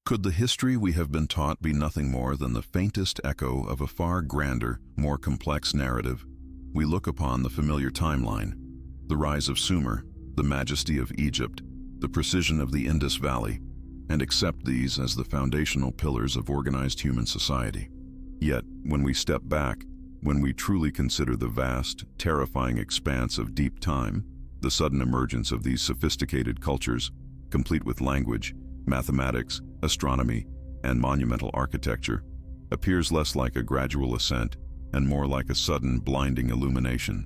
Could the history we have been taught be nothing more than the faintest echo of a far grander, more complex narrative? We look upon the familiar timeline, the rise of Sumer, the majesty of Egypt, the precision of the Indus Valley, and accept these as the foundational pillars of organized human society. Yet, when we step back, when we truly consider the vast, terrifying expanse of deep time, the sudden emergence of these sophisticated cultures, complete with language, mathematics, astronomy, and monumental architecture, appears less like a gradual ascent and more like a sudden, blinding illumination.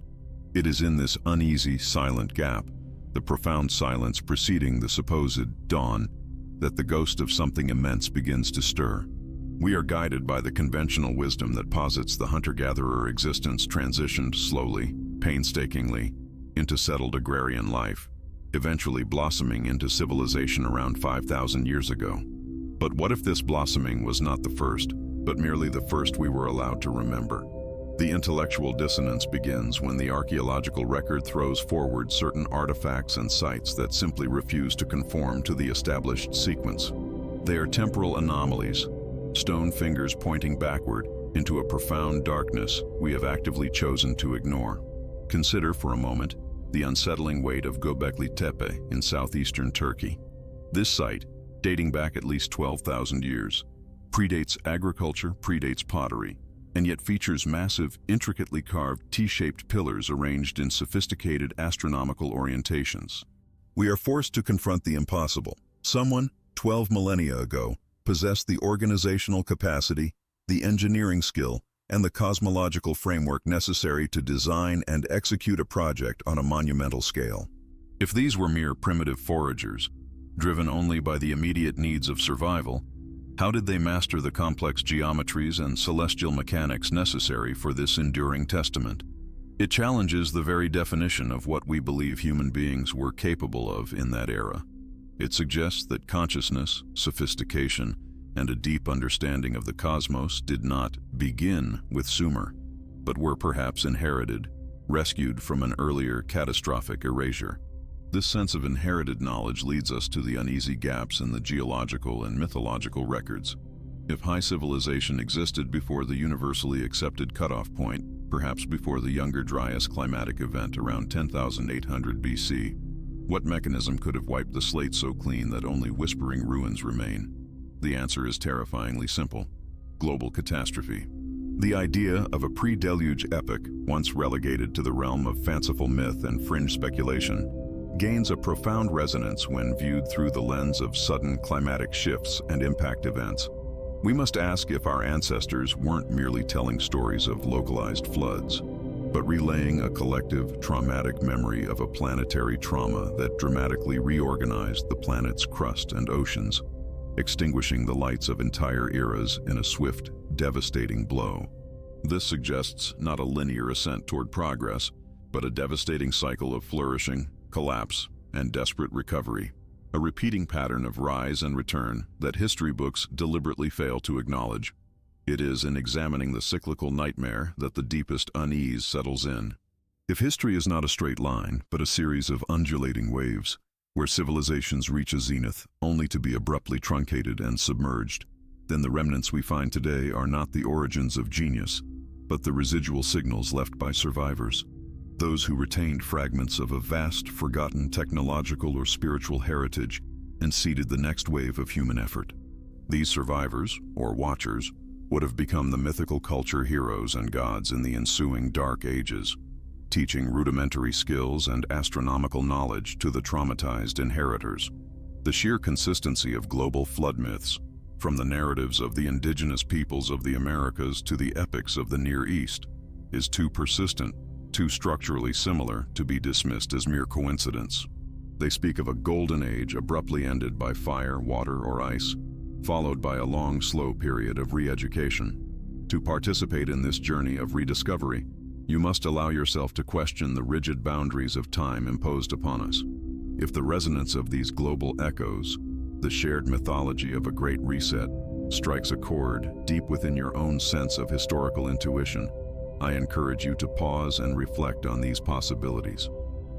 It is in this uneasy, silent gap, the profound silence preceding the supposed dawn, that the ghost of something immense begins to stir. We are guided by the conventional wisdom that posits the hunter-gatherer existence transitioned slowly, painstakingly, into settled agrarian life, eventually blossoming into civilization around 5,000 years ago. But what if this blossoming was not the first, but merely the first we were allowed to remember? The intellectual dissonance begins when the archaeological record throws forward certain artifacts and sites that simply refuse to conform to the established sequence. They are temporal anomalies, stone fingers pointing backward into a profound darkness we have actively chosen to ignore. Consider for a moment the unsettling weight of Göbekli Tepe in southeastern Turkey. This site, dating back at least 12,000 years, predates agriculture, predates pottery, and yet features massive, intricately carved T-shaped pillars arranged in sophisticated astronomical orientations. We are forced to confront the impossible. Someone, 12 millennia ago, possessed the organizational capacity, the engineering skill, and the cosmological framework necessary to design and execute a project on a monumental scale. If these were mere primitive foragers, driven only by the immediate needs of survival, how did they master the complex geometries and celestial mechanics necessary for this enduring testament? It challenges the very definition of what we believe human beings were capable of in that era. It suggests that consciousness, sophistication, and a deep understanding of the cosmos did not begin with Sumer, but were perhaps inherited, rescued from an earlier catastrophic erasure. This sense of inherited knowledge leads us to the uneasy gaps in the geological and mythological records. If high civilization existed before the universally accepted cutoff point, perhaps before the Younger Dryas climatic event around 10,800 BC, what mechanism could have wiped the slate so clean that only whispering ruins remain? The answer is terrifyingly simple: global catastrophe. The idea of a pre-deluge epoch, once relegated to the realm of fanciful myth and fringe speculation, gains a profound resonance when viewed through the lens of sudden climatic shifts and impact events. We must ask if our ancestors weren't merely telling stories of localized floods, but relaying a collective, traumatic memory of a planetary trauma that dramatically reorganized the planet's crust and oceans, extinguishing the lights of entire eras in a swift, devastating blow. This suggests not a linear ascent toward progress, but a devastating cycle of flourishing, collapse, and desperate recovery, a repeating pattern of rise and return that history books deliberately fail to acknowledge. It is in examining the cyclical nightmare that the deepest unease settles in. If history is not a straight line, but a series of undulating waves, where civilizations reach a zenith only to be abruptly truncated and submerged, then the remnants we find today are not the origins of genius, but the residual signals left by survivors. Those who retained fragments of a vast, forgotten technological or spiritual heritage and seeded the next wave of human effort. These survivors, or watchers, would have become the mythical culture heroes and gods in the ensuing dark ages, teaching rudimentary skills and astronomical knowledge to the traumatized inheritors. The sheer consistency of global flood myths, from the narratives of the indigenous peoples of the Americas to the epics of the Near East, is too persistent, too structurally similar to be dismissed as mere coincidence. They speak of a golden age abruptly ended by fire, water, or ice, followed by a long, slow period of re-education. To participate in this journey of rediscovery, you must allow yourself to question the rigid boundaries of time imposed upon us. If the resonance of these global echoes, the shared mythology of a great reset, strikes a chord deep within your own sense of historical intuition, I encourage you to pause and reflect on these possibilities.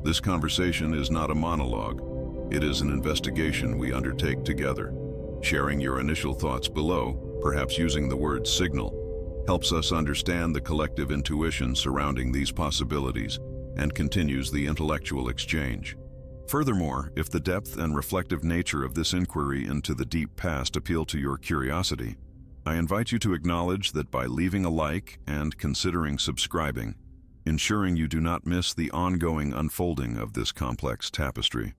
This conversation is not a monologue. It is an investigation we undertake together. Sharing your initial thoughts below, perhaps using the word signal, helps us understand the collective intuition surrounding these possibilities and continues the intellectual exchange. Furthermore, if the depth and reflective nature of this inquiry into the deep past appeal to your curiosity, I invite you to acknowledge that by leaving a like and considering subscribing, ensuring you do not miss the ongoing unfolding of this complex tapestry.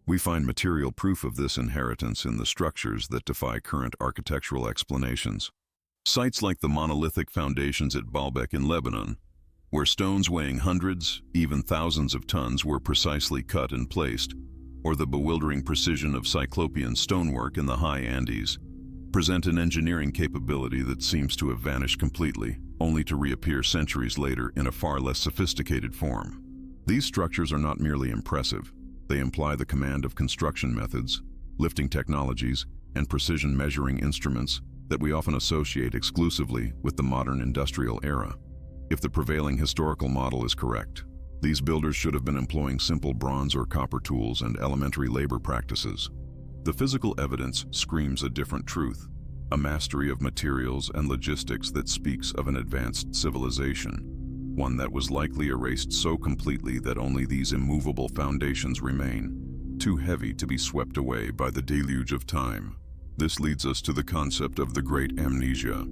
We find material proof of this inheritance in the structures that defy current architectural explanations. Sites like the monolithic foundations at Baalbek in Lebanon, where stones weighing hundreds, even thousands of tons were precisely cut and placed, or the bewildering precision of Cyclopean stonework in the high Andes, present an engineering capability that seems to have vanished completely, only to reappear centuries later in a far less sophisticated form. These structures are not merely impressive. They imply the command of construction methods, lifting technologies, and precision measuring instruments that we often associate exclusively with the modern industrial era. If the prevailing historical model is correct, these builders should have been employing simple bronze or copper tools and elementary labor practices. The physical evidence screams a different truth, a mastery of materials and logistics that speaks of an advanced civilization, one that was likely erased so completely that only these immovable foundations remain, too heavy to be swept away by the deluge of time. This leads us to the concept of the Great Amnesia.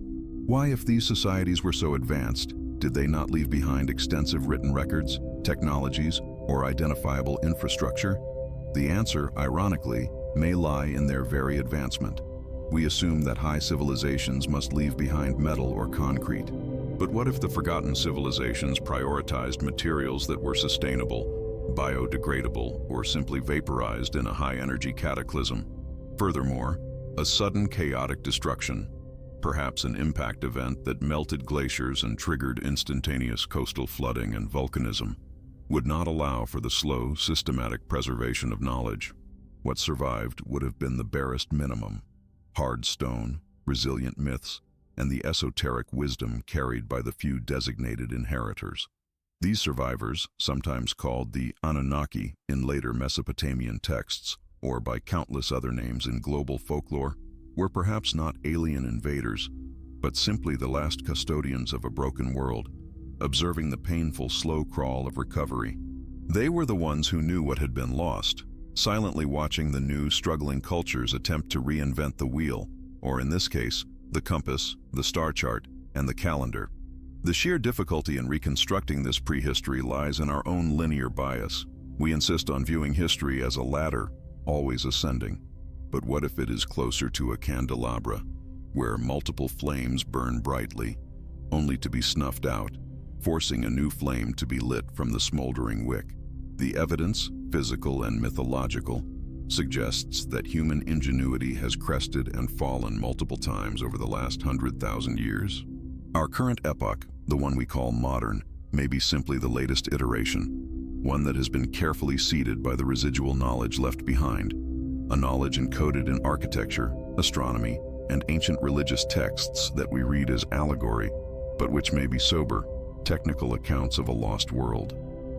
Why, if these societies were so advanced, did they not leave behind extensive written records, technologies, or identifiable infrastructure? The answer, ironically, may lie in their very advancement. We assume that high civilizations must leave behind metal or concrete. But what if the forgotten civilizations prioritized materials that were sustainable, biodegradable, or simply vaporized in a high-energy cataclysm? Furthermore, a sudden chaotic destruction, perhaps an impact event that melted glaciers and triggered instantaneous coastal flooding and volcanism, would not allow for the slow, systematic preservation of knowledge. What survived would have been the barest minimum: hard stone, resilient myths, and the esoteric wisdom carried by the few designated inheritors. These survivors, sometimes called the Anunnaki in later Mesopotamian texts, or by countless other names in global folklore, were perhaps not alien invaders, but simply the last custodians of a broken world, observing the painful slow crawl of recovery. They were the ones who knew what had been lost, silently watching the new, struggling cultures attempt to reinvent the wheel, or in this case, the compass, the star chart, and the calendar. The sheer difficulty in reconstructing this prehistory lies in our own linear bias. We insist on viewing history as a ladder, always ascending. But what if it is closer to a candelabra, where multiple flames burn brightly, only to be snuffed out, forcing a new flame to be lit from the smoldering wick? The evidence, physical and mythological, suggests that human ingenuity has crested and fallen multiple times over the last 100,000 years. Our current epoch, the one we call modern, may be simply the latest iteration, one that has been carefully seeded by the residual knowledge left behind, a knowledge encoded in architecture, astronomy, and ancient religious texts that we read as allegory, but which may be sober, technical accounts of a lost world.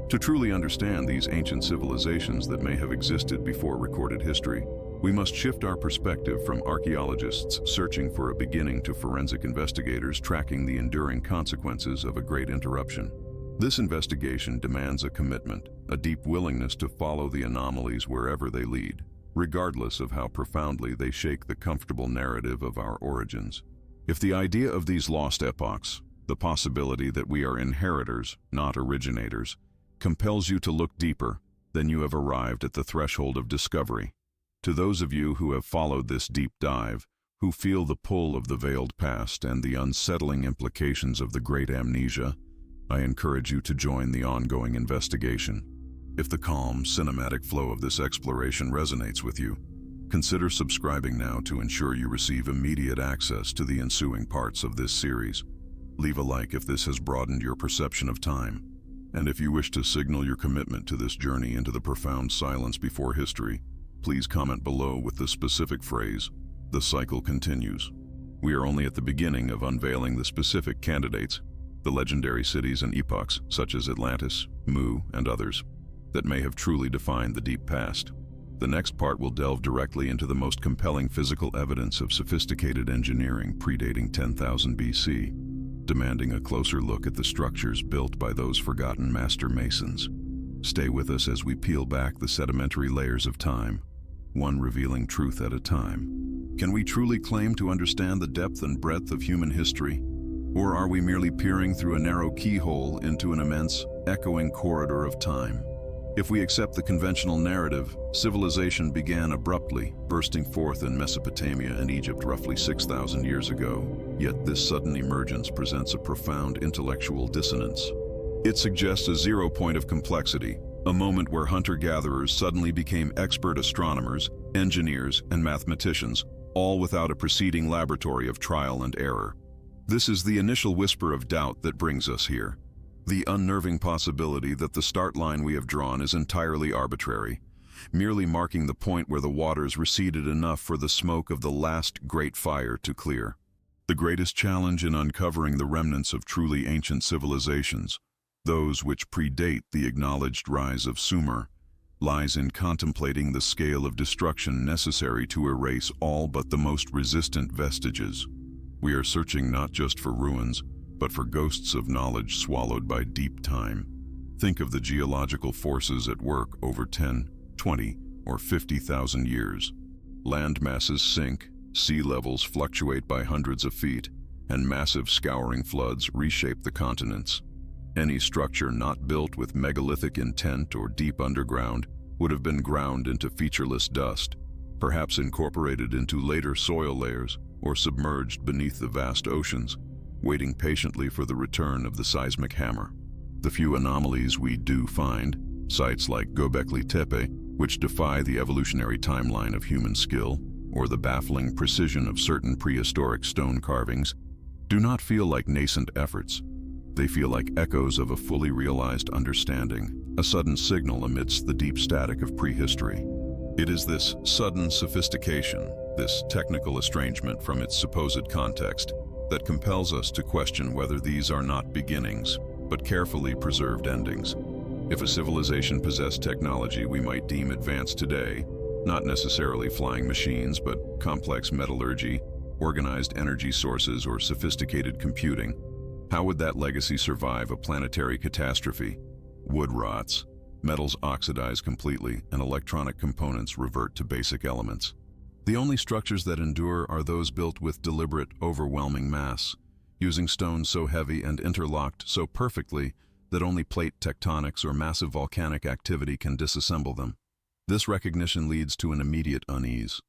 To truly understand these ancient civilizations that may have existed before recorded history, we must shift our perspective from archaeologists searching for a beginning to forensic investigators tracking the enduring consequences of a great interruption. This investigation demands a commitment, a deep willingness to follow the anomalies wherever they lead, regardless of how profoundly they shake the comfortable narrative of our origins. If the idea of these lost epochs, the possibility that we are inheritors, not originators, compels you to look deeper, then you have arrived at the threshold of discovery. To those of you who have followed this deep dive, who feel the pull of the veiled past and the unsettling implications of the Great Amnesia, I encourage you to join the ongoing investigation. If the calm, cinematic flow of this exploration resonates with you, consider subscribing now to ensure you receive immediate access to the ensuing parts of this series. Leave a like if this has broadened your perception of time. And if you wish to signal your commitment to this journey into the profound silence before history, please comment below with the specific phrase, "The cycle continues." We are only at the beginning of unveiling the specific candidates, the legendary cities and epochs such as Atlantis, Mu, and others, that may have truly defined the deep past. The next part will delve directly into the most compelling physical evidence of sophisticated engineering predating 10,000 BC, demanding a closer look at the structures built by those forgotten master masons. Stay with us as we peel back the sedimentary layers of time, one revealing truth at a time. Can we truly claim to understand the depth and breadth of human history? Or are we merely peering through a narrow keyhole into an immense, echoing corridor of time? If we accept the conventional narrative, civilization began abruptly, bursting forth in Mesopotamia and Egypt roughly 6,000 years ago. Yet this sudden emergence presents a profound intellectual dissonance. It suggests a zero point of complexity, a moment where hunter-gatherers suddenly became expert astronomers, engineers, and mathematicians, all without a preceding laboratory of trial and error. This is the initial whisper of doubt that brings us here. The unnerving possibility that the start line we have drawn is entirely arbitrary, merely marking the point where the waters receded enough for the smoke of the last great fire to clear. The greatest challenge in uncovering the remnants of truly ancient civilizations, those which predate the acknowledged rise of Sumer, lies in contemplating the scale of destruction necessary to erase all but the most resistant vestiges. We are searching not just for ruins, but for ghosts of knowledge swallowed by deep time. Think of the geological forces at work over 10, 20, or 50,000 years. Land masses sink, sea levels fluctuate by hundreds of feet, and massive scouring floods reshape the continents. Any structure not built with megalithic intent or deep underground would have been ground into featureless dust, perhaps incorporated into later soil layers or submerged beneath the vast oceans, waiting patiently for the return of the seismic hammer. The few anomalies we do find, sites like Göbekli Tepe, which defy the evolutionary timeline of human skill, or the baffling precision of certain prehistoric stone carvings, do not feel like nascent efforts. They feel like echoes of a fully realized understanding, a sudden signal amidst the deep static of prehistory. It is this sudden sophistication, this technical estrangement from its supposed context, that compels us to question whether these are not beginnings, but carefully preserved endings. If a civilization possessed technology we might deem advanced today, not necessarily flying machines, but complex metallurgy, organized energy sources, or sophisticated computing, how would that legacy survive a planetary catastrophe? Wood rots, metals oxidize completely, and electronic components revert to basic elements. The only structures that endure are those built with deliberate, overwhelming mass, using stones so heavy and interlocked so perfectly that only plate tectonics or massive volcanic activity can disassemble them. This recognition leads to an immediate unease.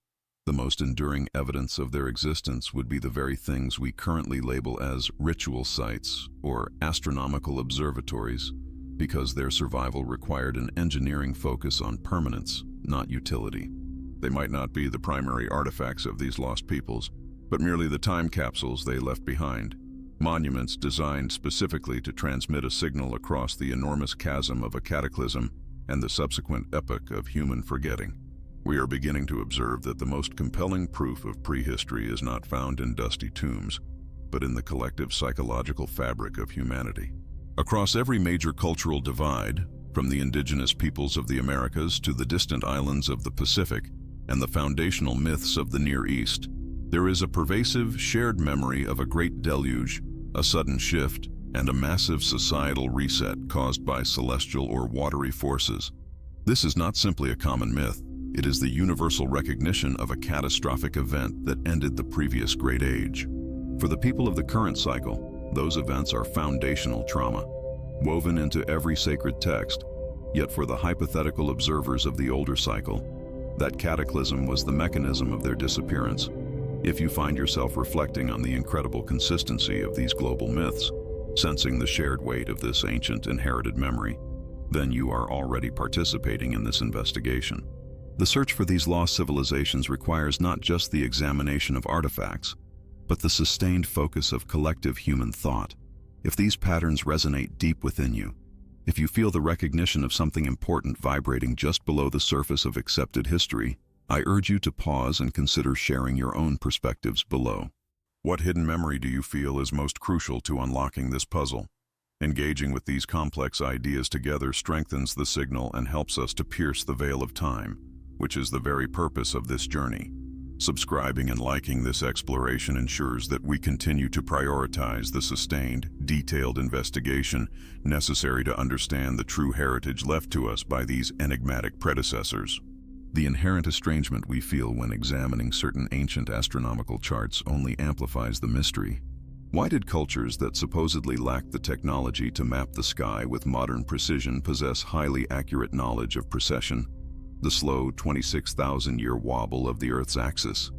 The most enduring evidence of their existence would be the very things we currently label as ritual sites or astronomical observatories, because their survival required an engineering focus on permanence, not utility. They might not be the primary artifacts of these lost peoples, but merely the time capsules they left behind, monuments designed specifically to transmit a signal across the enormous chasm of a cataclysm and the subsequent epoch of human forgetting. We are beginning to observe that the most compelling proof of prehistory is not found in dusty tombs, but in the collective psychological fabric of humanity. Across every major cultural divide, from the indigenous peoples of the Americas to the distant islands of the Pacific and the foundational myths of the Near East, there is a pervasive, shared memory of a great deluge, a sudden shift, and a massive societal reset caused by celestial or watery forces. This is not simply a common myth. It is the universal recognition of a catastrophic event that ended the previous great age. For the people of the current cycle, those events are foundational trauma, woven into every sacred text. Yet for the hypothetical observers of the older cycle, that cataclysm was the mechanism of their disappearance. If you find yourself reflecting on the incredible consistency of these global myths, sensing the shared weight of this ancient inherited memory, then you are already participating in this investigation. The search for these lost civilizations requires not just the examination of artifacts, but the sustained focus of collective human thought. If these patterns resonate deep within you, if you feel the recognition of something important vibrating just below the surface of accepted history, I urge you to pause and consider sharing your own perspectives below. What hidden memory do you feel is most crucial to unlocking this puzzle? Engaging with these complex ideas together strengthens the signal and helps us to pierce the veil of time, which is the very purpose of this journey. Subscribing and liking this exploration ensures that we continue to prioritize the sustained, detailed investigation necessary to understand the true heritage left to us by these enigmatic predecessors. The inherent estrangement we feel when examining certain ancient astronomical charts only amplifies the mystery. Why did cultures that supposedly lacked the technology to map the sky with modern precision possess highly accurate knowledge of precession, the slow 26,000-year wobble of the Earth's axis,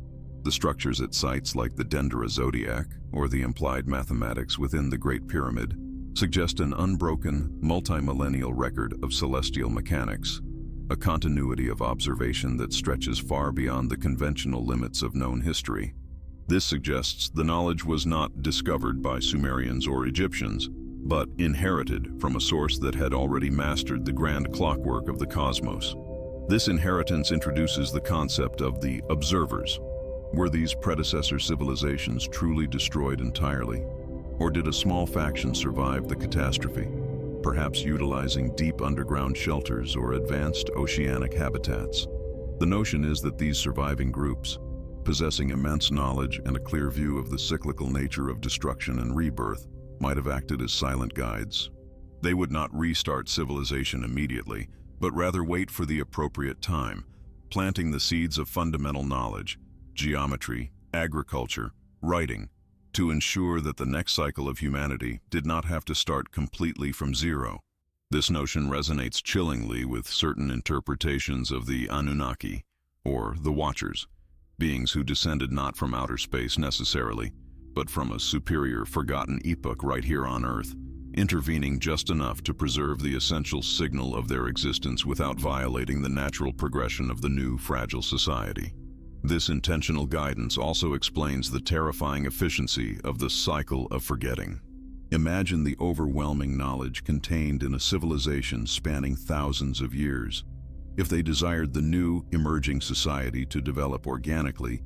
the structures at sites like the Dendera zodiac, or the implied mathematics within the Great Pyramid, suggest an unbroken, multi-millennial record of celestial mechanics, a continuity of observation that stretches far beyond the conventional limits of known history. This suggests the knowledge was not discovered by Sumerians or Egyptians, but inherited from a source that had already mastered the grand clockwork of the cosmos. This inheritance introduces the concept of the observers. Were these predecessor civilizations truly destroyed entirely? Or did a small faction survive the catastrophe, perhaps utilizing deep underground shelters or advanced oceanic habitats? The notion is that these surviving groups, possessing immense knowledge and a clear view of the cyclical nature of destruction and rebirth, might have acted as silent guides. They would not restart civilization immediately, but rather wait for the appropriate time, planting the seeds of fundamental knowledge, geometry, agriculture, writing, to ensure that the next cycle of humanity did not have to start completely from zero. This notion resonates chillingly with certain interpretations of the Anunnaki, or the Watchers, beings who descended not from outer space necessarily, but from a superior forgotten epoch right here on Earth, intervening just enough to preserve the essential signal of their existence without violating the natural progression of the new, fragile society. This intentional guidance also explains the terrifying efficiency of the cycle of forgetting. Imagine the overwhelming knowledge contained in a civilization spanning thousands of years. If they desired the new, emerging society to develop organically,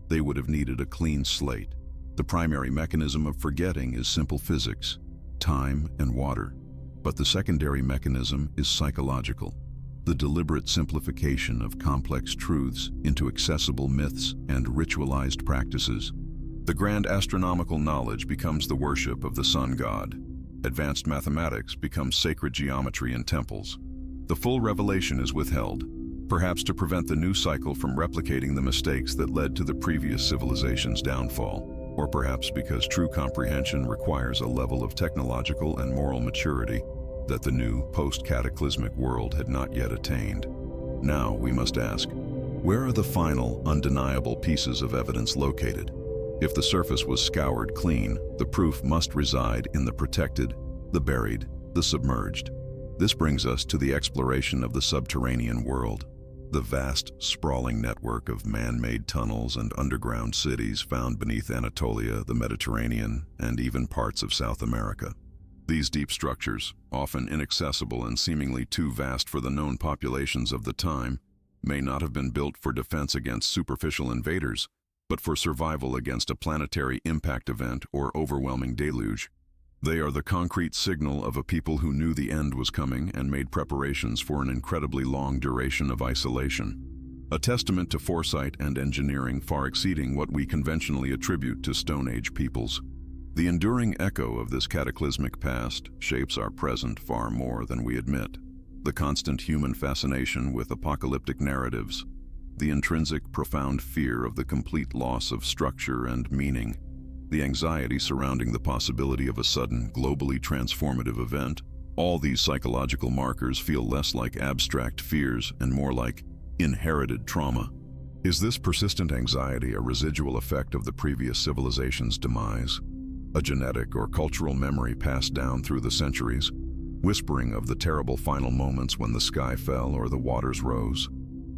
they would have needed a clean slate. The primary mechanism of forgetting is simple physics, time and water, but the secondary mechanism is psychological, the deliberate simplification of complex truths into accessible myths and ritualized practices. The grand astronomical knowledge becomes the worship of the sun god. Advanced mathematics becomes sacred geometry in temples. The full revelation is withheld, perhaps to prevent the new cycle from replicating the mistakes that led to the previous civilization's downfall, or perhaps because true comprehension requires a level of technological and moral maturity that the new post-cataclysmic world had not yet attained. Now we must ask, where are the final, undeniable pieces of evidence located? If the surface was scoured clean, the proof must reside in the protected, the buried, the submerged. This brings us to the exploration of the subterranean world. The vast, sprawling network of man-made tunnels and underground cities found beneath Anatolia, the Mediterranean, and even parts of South America. These deep structures, often inaccessible and seemingly too vast for the known populations of the time, may not have been built for defense against superficial invaders, but for survival against a planetary impact event or overwhelming deluge. They are the concrete signal of a people who knew the end was coming and made preparations for an incredibly long duration of isolation. A testament to foresight and engineering far exceeding what we conventionally attribute to Stone Age peoples. The enduring echo of this cataclysmic past shapes our present far more than we admit. The constant human fascination with apocalyptic narratives, the intrinsic profound fear of the complete loss of structure and meaning, the anxiety surrounding the possibility of a sudden, globally transformative event, all these psychological markers feel less like abstract fears and more like inherited trauma. Is this persistent anxiety a residual effect of the previous civilization's demise? A genetic or cultural memory passed down through the centuries, whispering of the terrible final moments when the sky fell or the waters rose?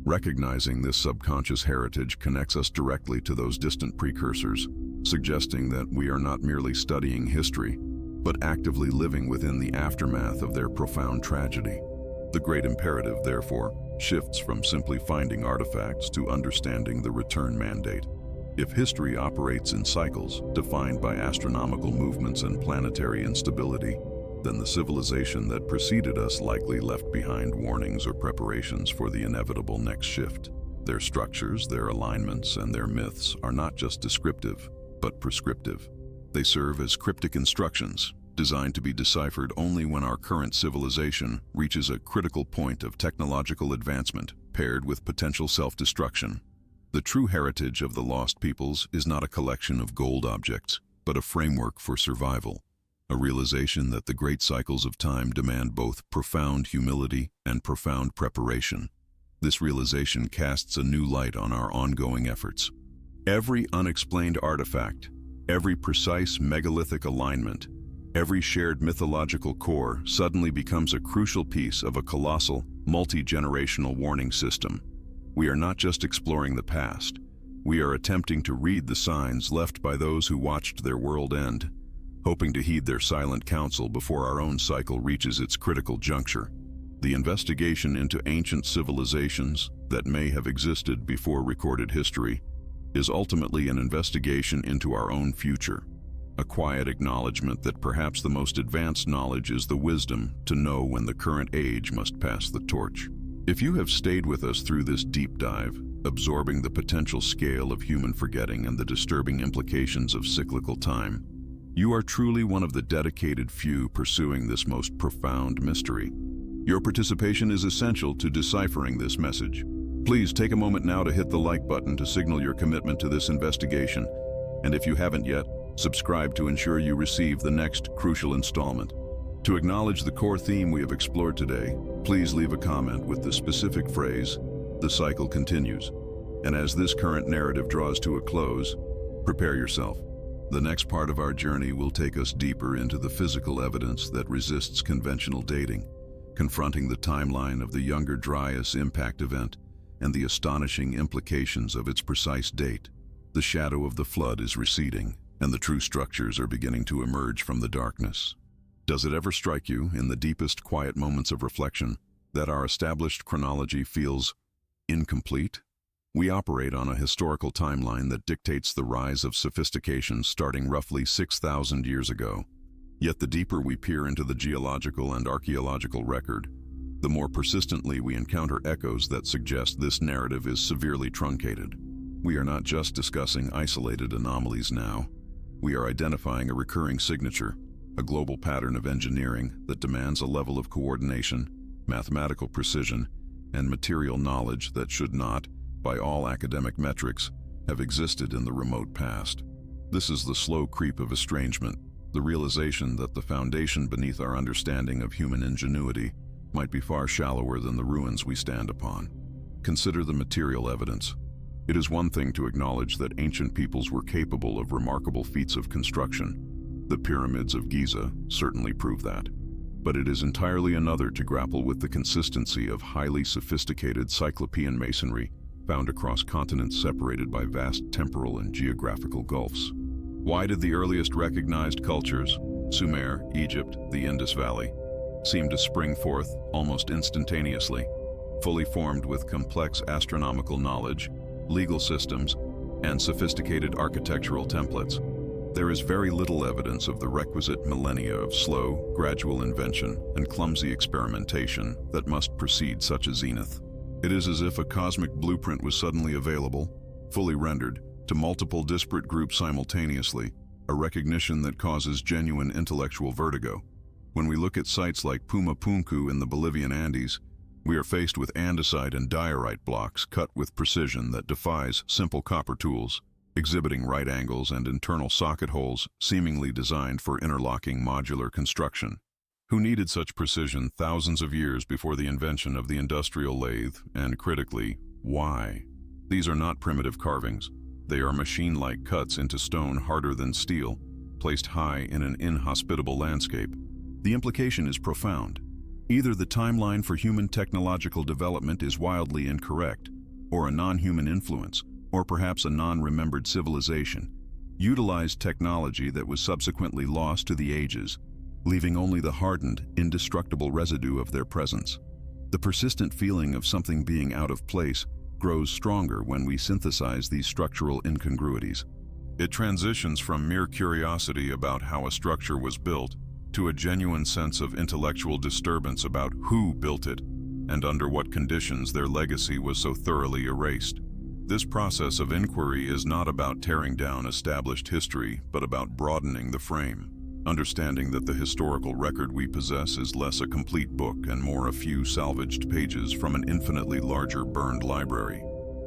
Recognizing this subconscious heritage connects us directly to those distant precursors, suggesting that we are not merely studying history, but actively living within the aftermath of their profound tragedy. The great imperative, therefore, shifts from simply finding artifacts to understanding the return mandate. If history operates in cycles defined by astronomical movements and planetary instability, then the civilization that preceded us likely left behind warnings or preparations for the inevitable next shift. Their structures, their alignments, and their myths are not just descriptive, but prescriptive. They serve as cryptic instructions, designed to be deciphered only when our current civilization reaches a critical point of technological advancement paired with potential self-destruction. The true heritage of the lost peoples is not a collection of gold objects, but a framework for survival, a realization that the great cycles of time demand both profound humility and profound preparation. This realization casts a new light on our ongoing efforts. Every unexplained artifact, every precise megalithic alignment, every shared mythological core suddenly becomes a crucial piece of a colossal, multi-generational warning system. We are not just exploring the past. We are attempting to read the signs left by those who watched their world end, hoping to heed their silent counsel before our own cycle reaches its critical juncture. The investigation into ancient civilizations that may have existed before recorded history is ultimately an investigation into our own future, a quiet acknowledgement that perhaps the most advanced knowledge is the wisdom to know when the current age must pass the torch. If you have stayed with us through this deep dive, absorbing the potential scale of human forgetting and the disturbing implications of cyclical time, you are truly one of the dedicated few pursuing this most profound mystery. Your participation is essential to deciphering this message. Please take a moment now to hit the like button to signal your commitment to this investigation, and if you haven't yet, subscribe to ensure you receive the next crucial installment. To acknowledge the core theme we have explored today, please leave a comment with the specific phrase, "The cycle continues." And as this current narrative draws to a close, prepare yourself. The next part of our journey will take us deeper into the physical evidence that resists conventional dating, confronting the timeline of the Younger Dryas impact event and the astonishing implications of its precise date. The shadow of the flood is receding, and the true structures are beginning to emerge from the darkness. Does it ever strike you, in the deepest quiet moments of reflection, that our established chronology feels incomplete? We operate on a historical timeline that dictates the rise of sophistication starting roughly 6,000 years ago. Yet the deeper we peer into the geological and archaeological record, the more persistently we encounter echoes that suggest this narrative is severely truncated. We are not just discussing isolated anomalies now. We are identifying a recurring signature, a global pattern of engineering that demands a level of coordination, mathematical precision, and material knowledge that should not, by all academic metrics, have existed in the remote past. This is the slow creep of estrangement, the realization that the foundation beneath our understanding of human ingenuity might be far shallower than the ruins we stand upon. Consider the material evidence. It is one thing to acknowledge that ancient peoples were capable of remarkable feats of construction. The pyramids of Giza certainly prove that. But it is entirely another to grapple with the consistency of highly sophisticated Cyclopean masonry found across continents separated by vast temporal and geographical gulfs. Why did the earliest recognized cultures, Sumer, Egypt, the Indus Valley, seem to spring forth almost instantaneously, fully formed with complex astronomical knowledge, legal systems, and sophisticated architectural templates? There is very little evidence of the requisite millennia of slow, gradual invention and clumsy experimentation that must precede such a zenith. It is as if a cosmic blueprint was suddenly available, fully rendered, to multiple disparate groups simultaneously, a recognition that causes genuine intellectual vertigo. When we look at sites like Pumapunku in the Bolivian Andes, we are faced with andesite and diorite blocks cut with precision that defies simple copper tools, exhibiting right angles and internal socket holes seemingly designed for interlocking modular construction. Who needed such precision thousands of years before the invention of the industrial lathe, and critically, why? These are not primitive carvings. They are machine-like cuts into stone harder than steel, placed high in an inhospitable landscape. The implication is profound. Either the timeline for human technological development is wildly incorrect, or a non-human influence, or perhaps a non-remembered civilization, utilized technology that was subsequently lost to the ages, leaving only the hardened, indestructible residue of their presence. The persistent feeling of something being out of place grows stronger when we synthesize these structural incongruities. It transitions from mere curiosity about how a structure was built to a genuine sense of intellectual disturbance about who built it and under what conditions their legacy was so thoroughly erased. This process of inquiry is not about tearing down established history, but about broadening the frame, understanding that the historical record we possess is less a complete book and more a few salvaged pages from an infinitely larger burned library.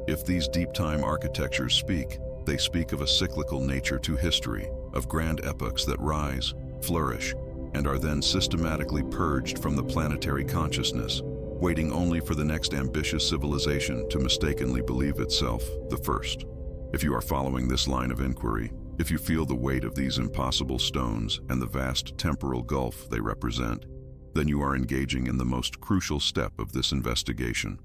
If these deep-time architectures speak, they speak of a cyclical nature to history, of grand epochs that rise, flourish, and are then systematically purged from the planetary consciousness, waiting only for the next ambitious civilization to mistakenly believe itself the first. If you are following this line of inquiry, if you feel the weight of these impossible stones and the vast temporal gulf they represent, then you are engaging in the most crucial step of this investigation.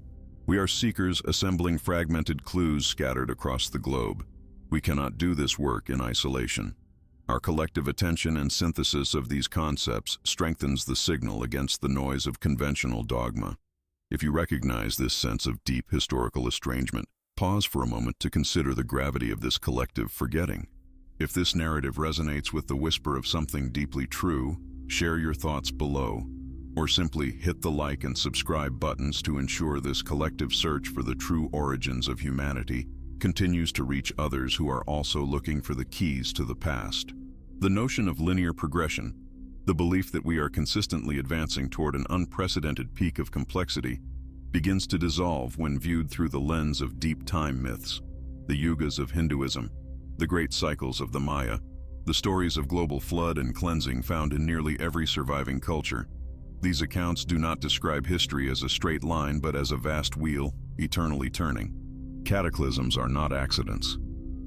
We are seekers assembling fragmented clues scattered across the globe. We cannot do this work in isolation. Our collective attention and synthesis of these concepts strengthens the signal against the noise of conventional dogma. If you recognize this sense of deep historical estrangement, pause for a moment to consider the gravity of this collective forgetting. If this narrative resonates with the whisper of something deeply true, share your thoughts below, or simply hit the like and subscribe buttons to ensure this collective search for the true origins of humanity continues to reach others who are also looking for the keys to the past. The notion of linear progression, the belief that we are consistently advancing toward an unprecedented peak of complexity, begins to dissolve when viewed through the lens of deep time myths, the yugas of Hinduism, the great cycles of the Maya, the stories of global flood and cleansing found in nearly every surviving culture. These accounts do not describe history as a straight line, but as a vast wheel, eternally turning. Cataclysms are not accidents.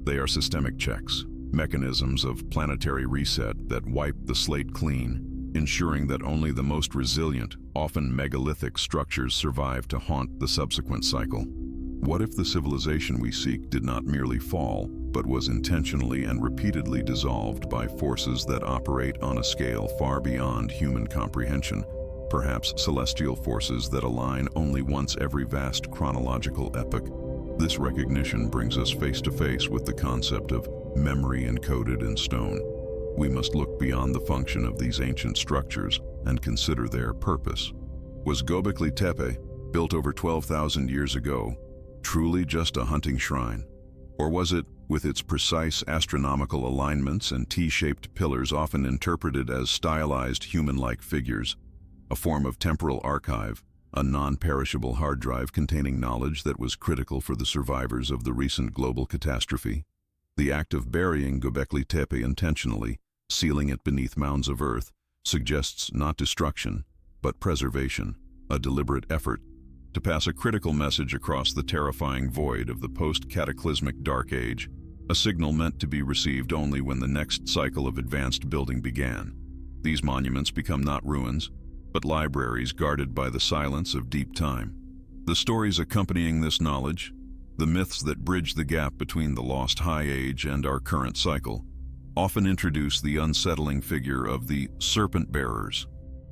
They are systemic checks, mechanisms of planetary reset that wipe the slate clean, ensuring that only the most resilient, often megalithic structures survive to haunt the subsequent cycle. What if the civilization we seek did not merely fall, but was intentionally and repeatedly dissolved by forces that operate on a scale far beyond human comprehension? Perhaps celestial forces that align only once every vast chronological epoch. This recognition brings us face to face with the concept of memory encoded in stone. We must look beyond the function of these ancient structures and consider their purpose. Was Göbekli Tepe, built over 12,000 years ago, truly just a hunting shrine? Or was it, with its precise astronomical alignments and T-shaped pillars often interpreted as stylized human-like figures, a form of temporal archive, a non-perishable hard drive containing knowledge that was critical for the survivors of the recent global catastrophe? The act of burying Göbekli Tepe intentionally, sealing it beneath mounds of earth, suggests not destruction, but preservation, a deliberate effort to pass a critical message across the terrifying void of the post-cataclysmic Dark Age, a signal meant to be received only when the next cycle of advanced building began. These monuments become not ruins, but libraries guarded by the silence of deep time. The stories accompanying this knowledge, the myths that bridge the gap between the lost High Age and our current cycle, often introduce the unsettling figure of the serpent bearers.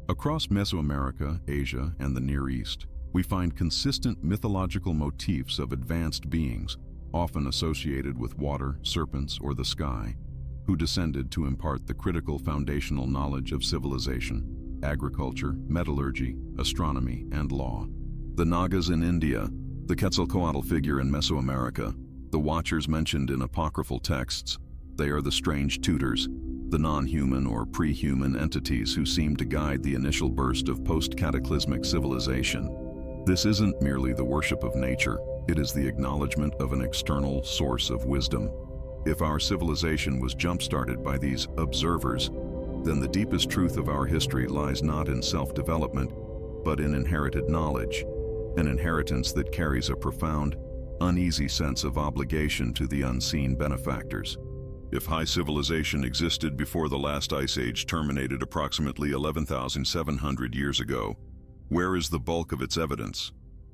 Across Mesoamerica, Asia, and the Near East, we find consistent mythological motifs of advanced beings, often associated with water, serpents, or the sky, who descended to impart the critical foundational knowledge of civilization, agriculture, metallurgy, astronomy, and law. The Nagas in India, the Quetzalcoatl figure in Mesoamerica, the Watchers mentioned in apocryphal texts, they are the strange tutors, the non-human or pre-human entities who seem to guide the initial burst of post-cataclysmic civilization. This isn't merely the worship of nature, it is the acknowledgement of an external source of wisdom. If our civilization was jump-started by these observers, then the deepest truth of our history lies not in self-development, but in inherited knowledge, an inheritance that carries a profound, uneasy sense of obligation to the unseen benefactors. If high civilization existed before the last ice age terminated approximately 11,700 years ago, where is the bulk of its evidence?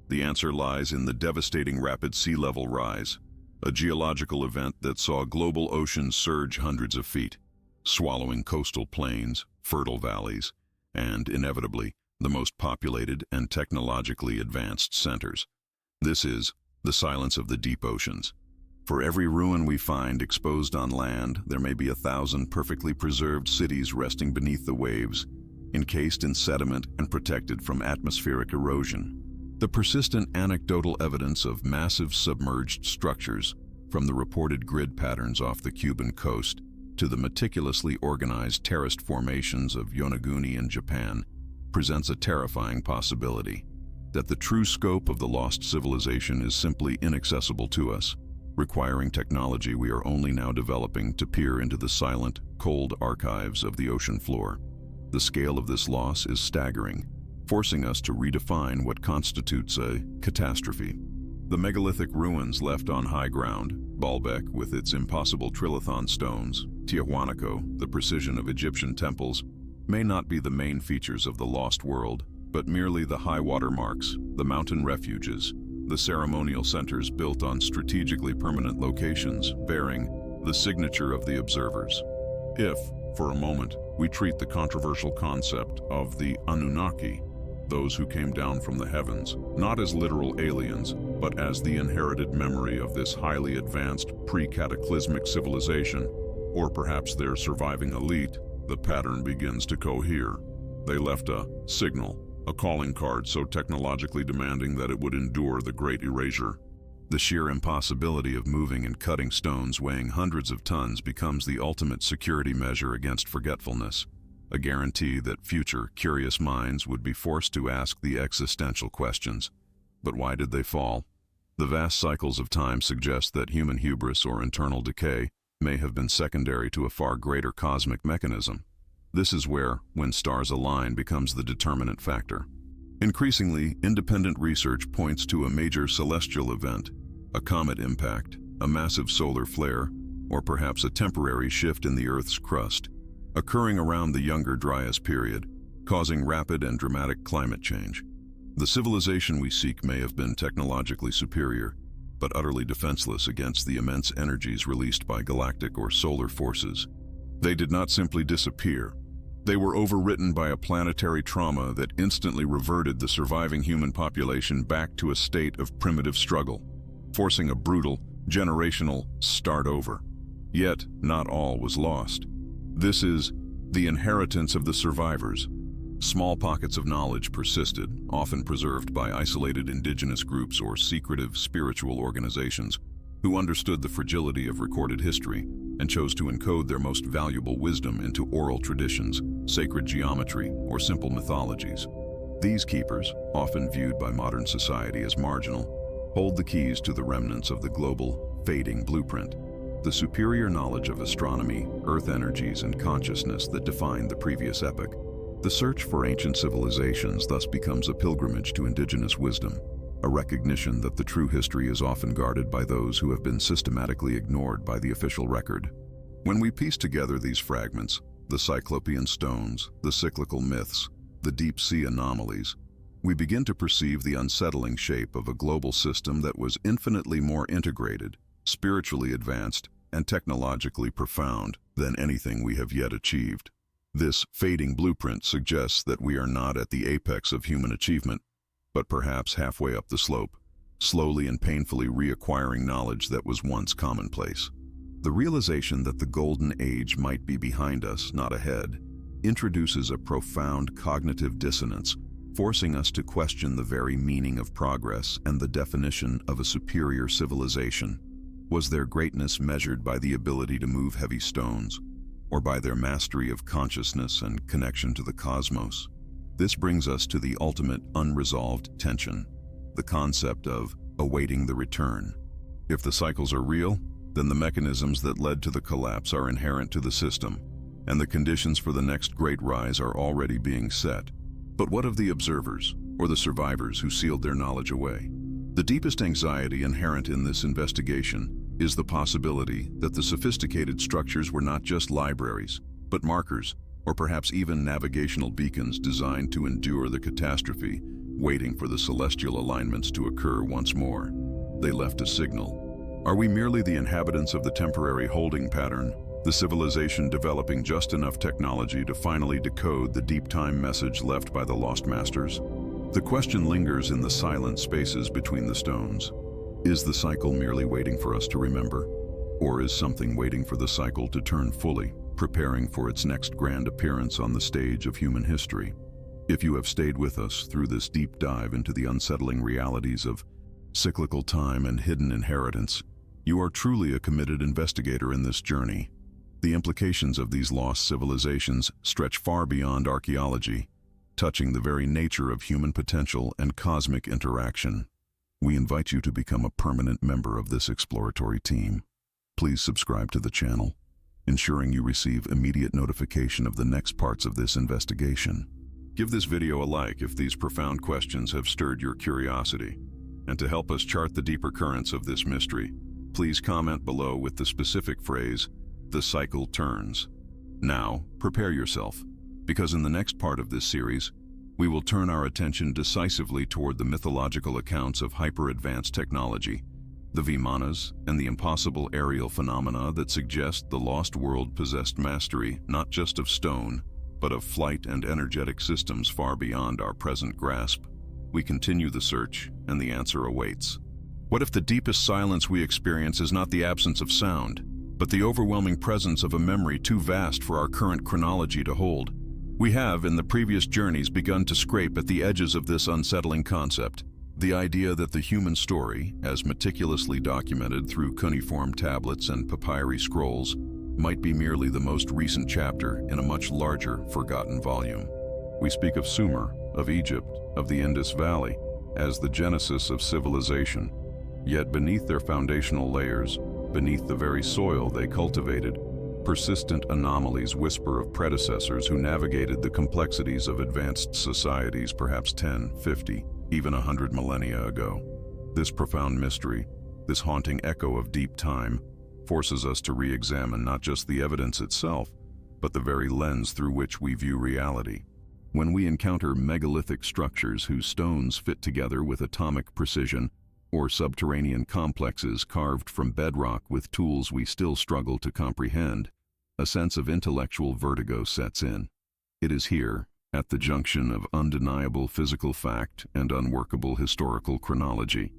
The answer lies in the devastating rapid sea level rise, a geological event that saw global oceans surge hundreds of feet, swallowing coastal plains, fertile valleys, and, inevitably, the most populated and technologically advanced centers. This is the silence of the deep oceans. For every ruin we find exposed on land, there may be 1,000 perfectly preserved cities resting beneath the waves, encased in sediment and protected from atmospheric erosion. The persistent anecdotal evidence of massive submerged structures, from the reported grid patterns off the Cuban coast to the meticulously organized terraced formations of Yonaguni in Japan, presents a terrifying possibility that the true scope of the lost civilization is simply inaccessible to us, requiring technology we are only now developing to peer into the silent, cold archives of the ocean floor. The scale of this loss is staggering, forcing us to redefine what constitutes a catastrophe. The megalithic ruins left on high ground, Baalbek with its impossible trilithon stones, Tiahuanaco, the precision of Egyptian temples, may not be the main features of the lost world, but merely the high water marks, the mountain refuges, the ceremonial centers built on strategically permanent locations, bearing the signature of the observers. If, for a moment, we treat the controversial concept of the Anunnaki, those who came down from the heavens, not as literal aliens, but as the inherited memory of this highly advanced pre-cataclysmic civilization, or perhaps their surviving elite, the pattern begins to cohere. They left a signal, a calling card so technologically demanding that it would endure the Great Erasure. The sheer impossibility of moving and cutting stones weighing hundreds of tons becomes the ultimate security measure against forgetfulness, a guarantee that future, curious minds would be forced to ask the existential questions. But why did they fall? The vast cycles of time suggest that human hubris or internal decay may have been secondary to a far greater cosmic mechanism. This is where, when stars align, becomes the determinant factor. Increasingly, independent research points to a major celestial event, a comet impact, a massive solar flare, or perhaps a temporary shift in the Earth's crust, occurring around the Younger Dryas period, causing rapid and dramatic climate change. The civilization we seek may have been technologically superior, but utterly defenseless against the immense energies released by galactic or solar forces. They did not simply disappear. They were overwritten by a planetary trauma that instantly reverted the surviving human population back to a state of primitive struggle, forcing a brutal, generational start over. Yet, not all was lost. This is the inheritance of the survivors. Small pockets of knowledge persisted, often preserved by isolated indigenous groups or secretive spiritual organizations who understood the fragility of recorded history and chose to encode their most valuable wisdom into oral traditions, sacred geometry, or simple mythologies. These keepers, often viewed by modern society as marginal, hold the keys to the remnants of the global, fading blueprint, the superior knowledge of astronomy, earth energies, and consciousness that defined the previous epoch. The search for ancient civilizations thus becomes a pilgrimage to indigenous wisdom, a recognition that the true history is often guarded by those who have been systematically ignored by the official record. When we piece together these fragments, the Cyclopean stones, the cyclical myths, the deep-sea anomalies, we begin to perceive the unsettling shape of a global system that was infinitely more integrated, spiritually advanced, and technologically profound than anything we have yet achieved. This fading blueprint suggests that we are not at the apex of human achievement, but perhaps halfway up the slope, slowly and painfully reacquiring knowledge that was once commonplace. The realization that the golden age might be behind us, not ahead, introduces a profound cognitive dissonance, forcing us to question the very meaning of progress and the definition of a superior civilization. Was their greatness measured by the ability to move heavy stones, or by their mastery of consciousness and connection to the cosmos? This brings us to the ultimate unresolved tension, the concept of awaiting the return. If the cycles are real, then the mechanisms that led to the collapse are inherent to the system, and the conditions for the next great rise are already being set. But what of the observers, or the survivors who sealed their knowledge away? The deepest anxiety inherent in this investigation is the possibility that the sophisticated structures were not just libraries, but markers, or perhaps even navigational beacons designed to endure the catastrophe, waiting for the celestial alignments to occur once more. They left a signal. Are we merely the inhabitants of the temporary holding pattern, the civilization developing just enough technology to finally decode the deep time message left by the lost masters? The question lingers in the silent spaces between the stones. Is the cycle merely waiting for us to remember? Or is something waiting for the cycle to turn fully, preparing for its next grand appearance on the stage of human history? If you have stayed with us through this deep dive into the unsettling realities of cyclical time and hidden inheritance, you are truly a committed investigator in this journey. The implications of these lost civilizations stretch far beyond archaeology, touching the very nature of human potential and cosmic interaction. We invite you to become a permanent member of this exploratory team. Please subscribe to the channel, ensuring you receive immediate notification of the next parts of this investigation. Give this video a like if these profound questions have stirred your curiosity. And to help us chart the deeper currents of this mystery, please comment below with the specific phrase, "The cycle turns." Now, prepare yourself, because in the next part of this series, we will turn our attention decisively toward the mythological accounts of hyper-advanced technology, the Vimanas, and the impossible aerial phenomena that suggest the lost world possessed mastery not just of stone, but of flight and energetic systems far beyond our present grasp. We continue the search, and the answer awaits. What if the deepest silence we experience is not the absence of sound, but the overwhelming presence of a memory too vast for our current chronology to hold? We have, in the previous journeys, begun to scrape at the edges of this unsettling concept. The idea that the human story, as meticulously documented through cuneiform tablets and papyri scrolls, might be merely the most recent chapter in a much larger, forgotten volume. We speak of Sumer, of Egypt, of the Indus Valley, as the genesis of civilization. Yet beneath their foundational layers, beneath the very soil they cultivated, persistent anomalies whisper of predecessors who navigated the complexities of advanced societies perhaps 10, 50, even 100 millennia ago. This profound mystery, this haunting echo of deep time, forces us to re-examine not just the evidence itself, but the very lens through which we view reality. When we encounter megalithic structures whose stones fit together with atomic precision, or subterranean complexes carved from bedrock with tools we still struggle to comprehend, a sense of intellectual vertigo sets in. It is here, at the junction of undeniable physical fact and unworkable historical chronology,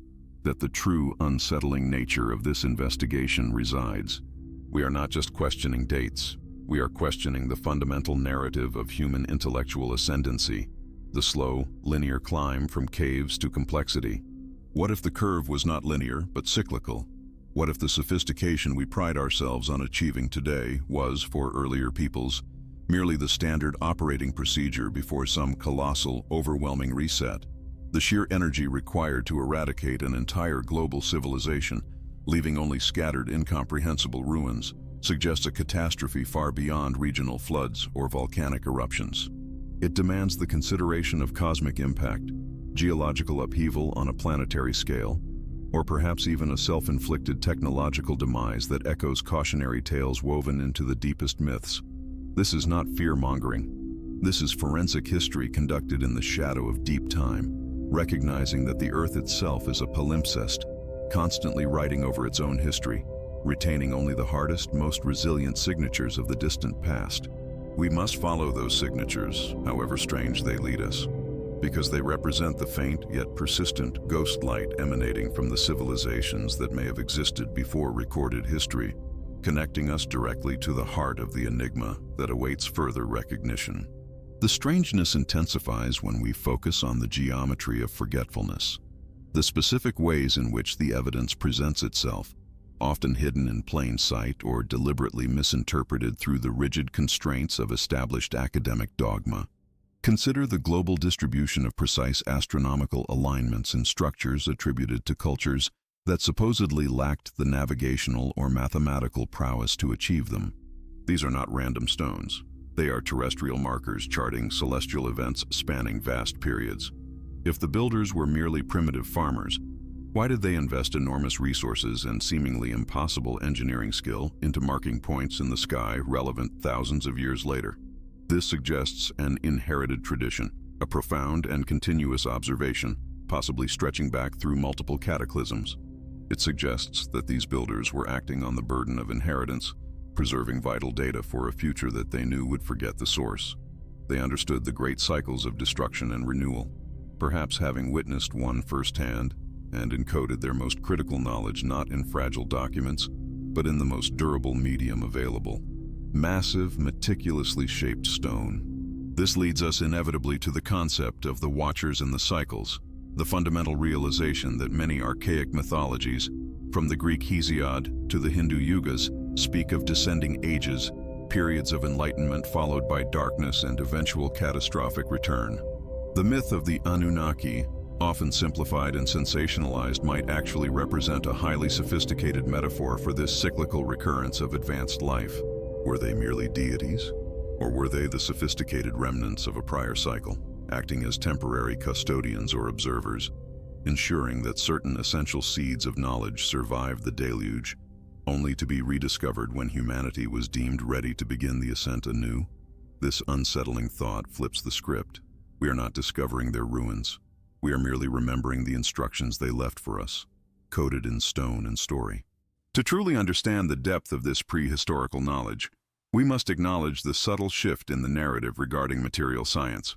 that the true unsettling nature of this investigation resides. We are not just questioning dates, we are questioning the fundamental narrative of human intellectual ascendancy, the slow, linear climb from caves to complexity. What if the curve was not linear, but cyclical? What if the sophistication we pride ourselves on achieving today was, for earlier peoples, merely the standard operating procedure before some colossal, overwhelming reset? The sheer energy required to eradicate an entire global civilization, leaving only scattered, incomprehensible ruins, suggests a catastrophe far beyond regional floods or volcanic eruptions. It demands the consideration of cosmic impact, geological upheaval on a planetary scale, or perhaps even a self-inflicted technological demise that echoes cautionary tales woven into the deepest myths. This is not fear-mongering. This is forensic history conducted in the shadow of deep time, recognizing that the Earth itself is a palimpsest, constantly writing over its own history, retaining only the hardest, most resilient signatures of the distant past. We must follow those signatures, however strange they lead us, because they represent the faint yet persistent ghost light emanating from the civilizations that may have existed before recorded history, connecting us directly to the heart of the enigma that awaits further recognition. The strangeness intensifies when we focus on the geometry of forgetfulness, the specific ways in which the evidence presents itself, often hidden in plain sight or deliberately misinterpreted through the rigid constraints of established academic dogma. Consider the global distribution of precise astronomical alignments and structures attributed to cultures that supposedly lacked the navigational or mathematical prowess to achieve them. These are not random stones. They are terrestrial markers charting celestial events spanning vast periods. If the builders were merely primitive farmers, why did they invest enormous resources and seemingly impossible engineering skill into marking points in the sky relevant thousands of years later? This suggests an inherited tradition, a profound and continuous observation, possibly stretching back through multiple cataclysms. It suggests that these builders were acting on the burden of inheritance, preserving vital data for a future that they knew would forget the source. They understood the great cycles of destruction and renewal, perhaps having witnessed one firsthand, and encoded their most critical knowledge not in fragile documents, but in the most durable medium available: massive, meticulously shaped stone. This leads us inevitably to the concept of the Watchers and the Cycles, the fundamental realization that many archaic mythologies, from the Greek Hesiod to the Hindu Yugas, speak of descending ages, periods of enlightenment followed by darkness and eventual catastrophic return. The myth of the Anunnaki, often simplified and sensationalized, might actually represent a highly sophisticated metaphor for this cyclical recurrence of advanced life. Were they merely deities? Or were they the sophisticated remnants of a prior cycle, acting as temporary custodians or observers, ensuring that certain essential seeds of knowledge survived the deluge, only to be rediscovered when humanity was deemed ready to begin the ascent anew? This unsettling thought flips the script. We are not discovering their ruins. We are merely remembering the instructions they left for us, coded in stone and story. To truly understand the depth of this prehistorical knowledge, we must acknowledge the subtle shift in the narrative regarding material science.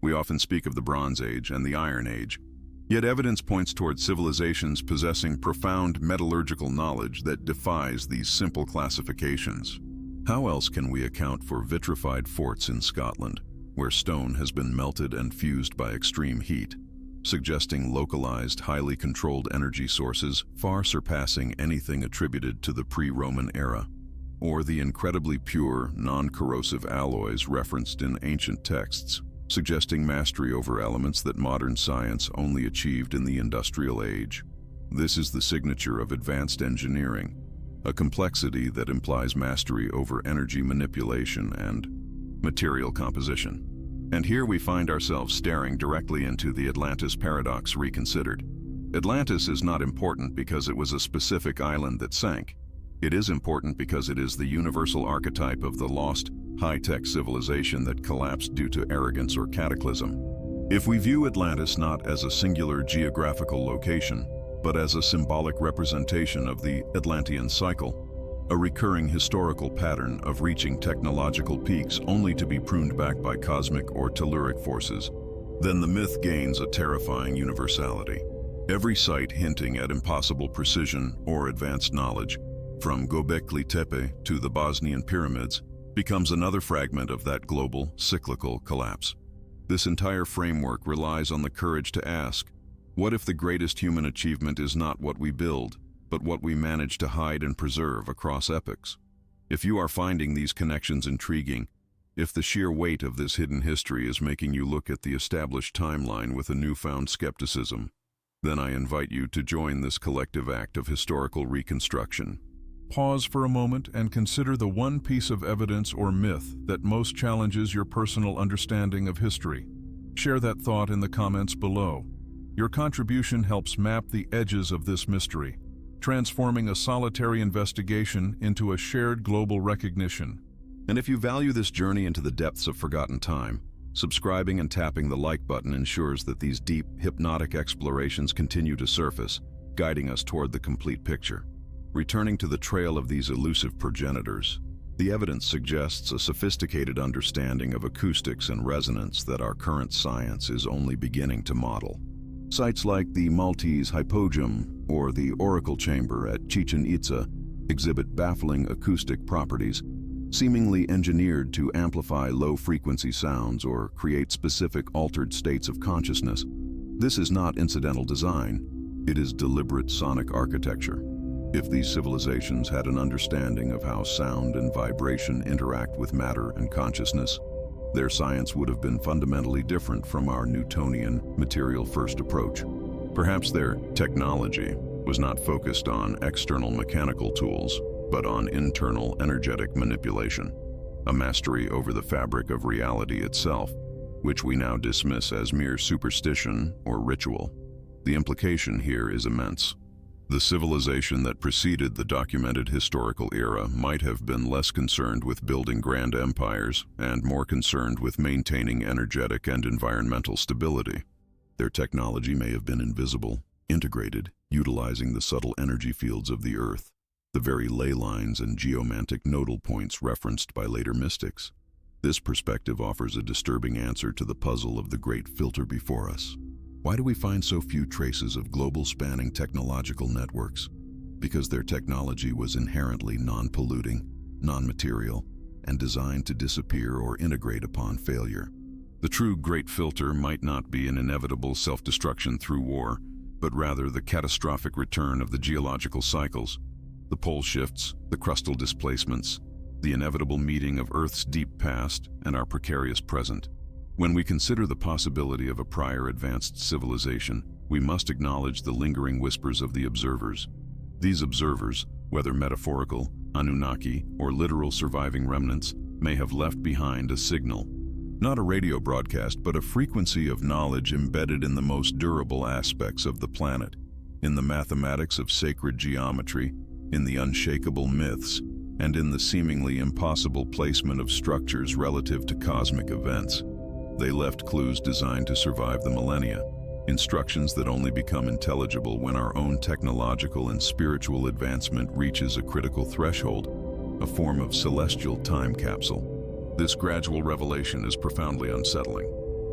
We often speak of the Bronze Age and the Iron Age, yet evidence points toward civilizations possessing profound metallurgical knowledge that defies these simple classifications. How else can we account for vitrified forts in Scotland, where stone has been melted and fused by extreme heat, suggesting localized, highly controlled energy sources far surpassing anything attributed to the pre-Roman era? Or the incredibly pure, non-corrosive alloys referenced in ancient texts, suggesting mastery over elements that modern science only achieved in the industrial age. This is the signature of advanced engineering, a complexity that implies mastery over energy manipulation and material composition. And here we find ourselves staring directly into the Atlantis paradox reconsidered. Atlantis is not important because it was a specific island that sank. It is important because it is the universal archetype of the lost, high-tech civilization that collapsed due to arrogance or cataclysm. If we view Atlantis not as a singular geographical location, but as a symbolic representation of the Atlantean cycle, a recurring historical pattern of reaching technological peaks only to be pruned back by cosmic or telluric forces, then the myth gains a terrifying universality. Every site hinting at impossible precision or advanced knowledge, from Göbekli Tepe to the Bosnian pyramids, becomes another fragment of that global, cyclical collapse. This entire framework relies on the courage to ask, what if the greatest human achievement is not what we build, but what we manage to hide and preserve across epochs? If you are finding these connections intriguing, if the sheer weight of this hidden history is making you look at the established timeline with a newfound skepticism, then I invite you to join this collective act of historical reconstruction. Pause for a moment and consider the one piece of evidence or myth that most challenges your personal understanding of history. Share that thought in the comments below. Your contribution helps map the edges of this mystery, transforming a solitary investigation into a shared global recognition. And if you value this journey into the depths of forgotten time, subscribing and tapping the like button ensures that these deep, hypnotic explorations continue to surface, guiding us toward the complete picture. Returning to the trail of these elusive progenitors, the evidence suggests a sophisticated understanding of acoustics and resonance that our current science is only beginning to model. Sites like the Maltese Hypogeum or the Oracle Chamber at Chichen Itza exhibit baffling acoustic properties, seemingly engineered to amplify low-frequency sounds or create specific altered states of consciousness. This is not incidental design, it is deliberate sonic architecture. If these civilizations had an understanding of how sound and vibration interact with matter and consciousness, their science would have been fundamentally different from our Newtonian, material-first approach. Perhaps their technology was not focused on external mechanical tools, but on internal energetic manipulation, a mastery over the fabric of reality itself, which we now dismiss as mere superstition or ritual. The implication here is immense. The civilization that preceded the documented historical era might have been less concerned with building grand empires and more concerned with maintaining energetic and environmental stability. Their technology may have been invisible, integrated, utilizing the subtle energy fields of the Earth, the very ley lines and geomantic nodal points referenced by later mystics. This perspective offers a disturbing answer to the puzzle of the great filter before us. Why do we find so few traces of global-spanning technological networks? Because their technology was inherently non-polluting, non-material, and designed to disappear or integrate upon failure. The true Great Filter might not be an inevitable self-destruction through war, but rather the catastrophic return of the geological cycles, the pole shifts, the crustal displacements, the inevitable meeting of Earth's deep past and our precarious present. When we consider the possibility of a prior advanced civilization, we must acknowledge the lingering whispers of the observers. These observers, whether metaphorical, Anunnaki, or literal surviving remnants, may have left behind a signal. Not a radio broadcast, but a frequency of knowledge embedded in the most durable aspects of the planet, in the mathematics of sacred geometry, in the unshakable myths, and in the seemingly impossible placement of structures relative to cosmic events. They left clues designed to survive the millennia, instructions that only become intelligible when our own technological and spiritual advancement reaches a critical threshold, a form of celestial time capsule. This gradual revelation is profoundly unsettling.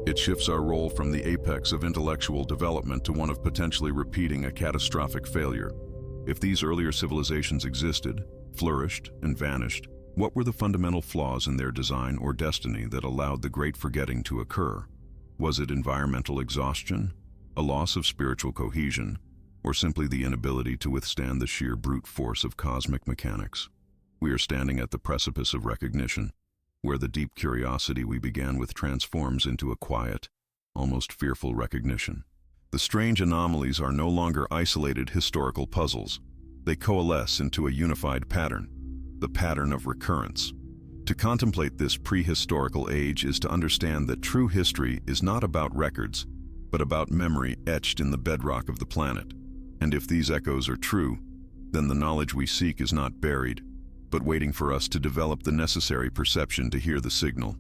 It shifts our role from the apex of intellectual development to one of potentially repeating a catastrophic failure. If these earlier civilizations existed, flourished, and vanished, what were the fundamental flaws in their design or destiny that allowed the great forgetting to occur? Was it environmental exhaustion, a loss of spiritual cohesion, or simply the inability to withstand the sheer brute force of cosmic mechanics? We are standing at the precipice of recognition, where the deep curiosity we began with transforms into a quiet, almost fearful recognition. The strange anomalies are no longer isolated historical puzzles. They coalesce into a unified pattern, the pattern of recurrence. To contemplate this prehistorical age is to understand that true history is not about records, but about memory etched in the bedrock of the planet. And if these echoes are true, then the knowledge we seek is not buried, but waiting for us to develop the necessary perception to hear the signal.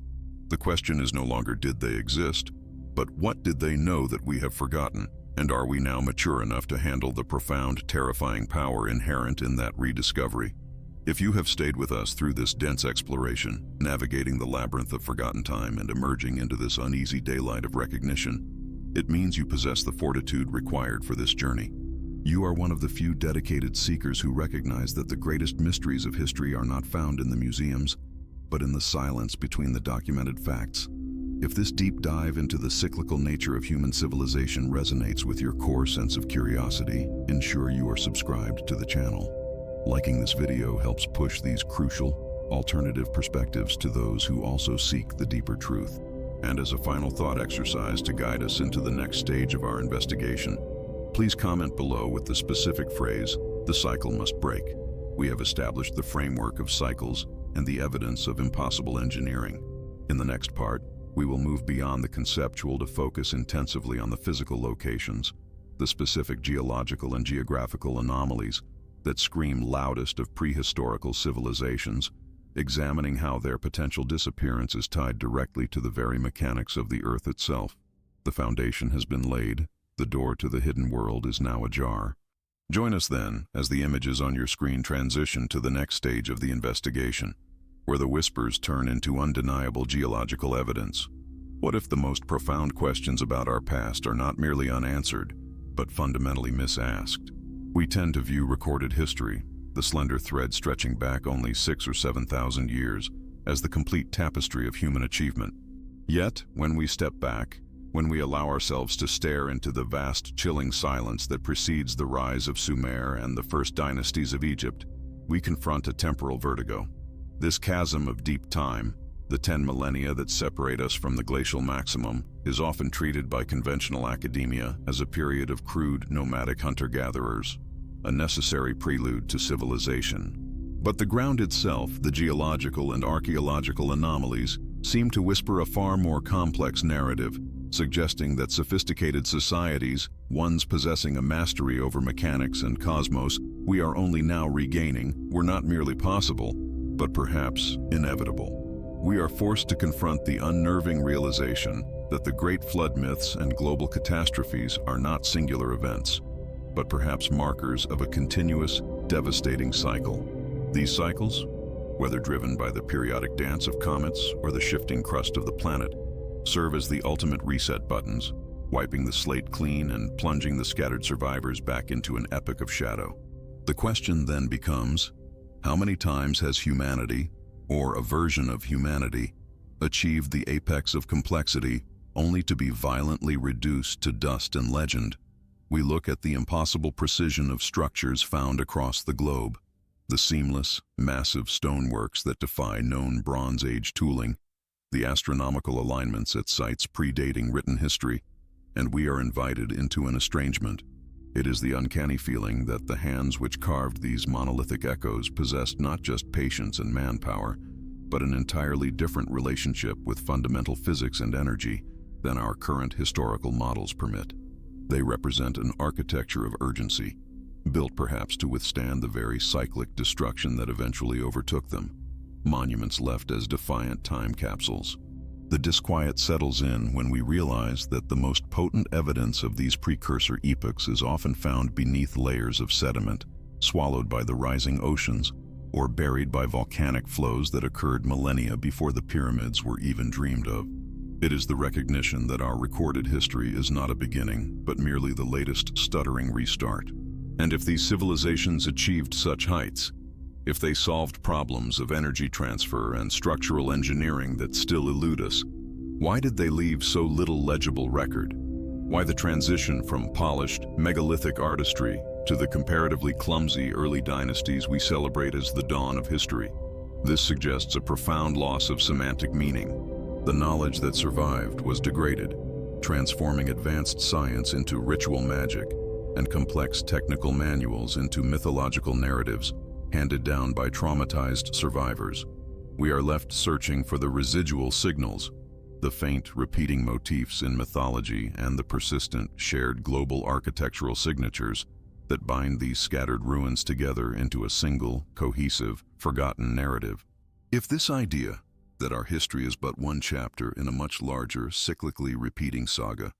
The question is no longer did they exist, but what did they know that we have forgotten? And are we now mature enough to handle the profound, terrifying power inherent in that rediscovery? If you have stayed with us through this dense exploration, navigating the labyrinth of forgotten time and emerging into this uneasy daylight of recognition, it means you possess the fortitude required for this journey. You are one of the few dedicated seekers who recognize that the greatest mysteries of history are not found in the museums, but in the silence between the documented facts. If this deep dive into the cyclical nature of human civilization resonates with your core sense of curiosity, ensure you are subscribed to the channel. Liking this video helps push these crucial, alternative perspectives to those who also seek the deeper truth. And as a final thought exercise to guide us into the next stage of our investigation, please comment below with the specific phrase, "The cycle must break." We have established the framework of cycles and the evidence of impossible engineering. In the next part, we will move beyond the conceptual to focus intensively on the physical locations, the specific geological and geographical anomalies that scream loudest of prehistorical civilizations, examining how their potential disappearance is tied directly to the very mechanics of the Earth itself. The foundation has been laid, the door to the hidden world is now ajar. Join us then as the images on your screen transition to the next stage of the investigation, where the whispers turn into undeniable geological evidence. What if the most profound questions about our past are not merely unanswered, but fundamentally misasked? We tend to view recorded history, the slender thread stretching back only 6,000 or 7,000 years, as the complete tapestry of human achievement. Yet, when we step back, when we allow ourselves to stare into the vast, chilling silence that precedes the rise of Sumer and the first dynasties of Egypt, we confront a temporal vertigo. This chasm of deep time, the 10 millennia that separate us from the glacial maximum, is often treated by conventional academia as a period of crude, nomadic hunter-gatherers, a necessary prelude to civilization. But the ground itself, the geological and archaeological anomalies, seem to whisper a far more complex narrative, suggesting that sophisticated societies, ones possessing a mastery over mechanics and cosmos we are only now regaining, were not merely possible, but perhaps inevitable. We are forced to confront the unnerving realization that the great flood myths and global catastrophes are not singular events, but perhaps markers of a continuous, devastating cycle. These cycles, whether driven by the periodic dance of comets or the shifting crust of the planet, serve as the ultimate reset buttons, wiping the slate clean and plunging the scattered survivors back into an epoch of shadow. The question then becomes, how many times has humanity, or a version of humanity, achieved the apex of complexity only to be violently reduced to dust and legend? We look at the impossible precision of structures found across the globe, the seamless, massive stoneworks that defy known Bronze Age tooling, the astronomical alignments at sites predating written history, and we are invited into an estrangement. It is the uncanny feeling that the hands which carved these monolithic echoes possessed not just patience and manpower, but an entirely different relationship with fundamental physics and energy than our current historical models permit. They represent an architecture of urgency, built perhaps to withstand the very cyclic destruction that eventually overtook them, monuments left as defiant time capsules. The disquiet settles in when we realize that the most potent evidence of these precursor epochs is often found beneath layers of sediment, swallowed by the rising oceans, or buried by volcanic flows that occurred millennia before the pyramids were even dreamed of. It is the recognition that our recorded history is not a beginning, but merely the latest stuttering restart. And if these civilizations achieved such heights, if they solved problems of energy transfer and structural engineering that still elude us, why did they leave so little legible record? Why the transition from polished, megalithic artistry to the comparatively clumsy early dynasties we celebrate as the dawn of history? This suggests a profound loss of semantic meaning. The knowledge that survived was degraded, transforming advanced science into ritual magic and complex technical manuals into mythological narratives handed down by traumatized survivors. We are left searching for the residual signals, the faint, repeating motifs in mythology and the persistent, shared global architectural signatures that bind these scattered ruins together into a single, cohesive, forgotten narrative. If this idea that our history is but one chapter in a much larger, cyclically repeating saga,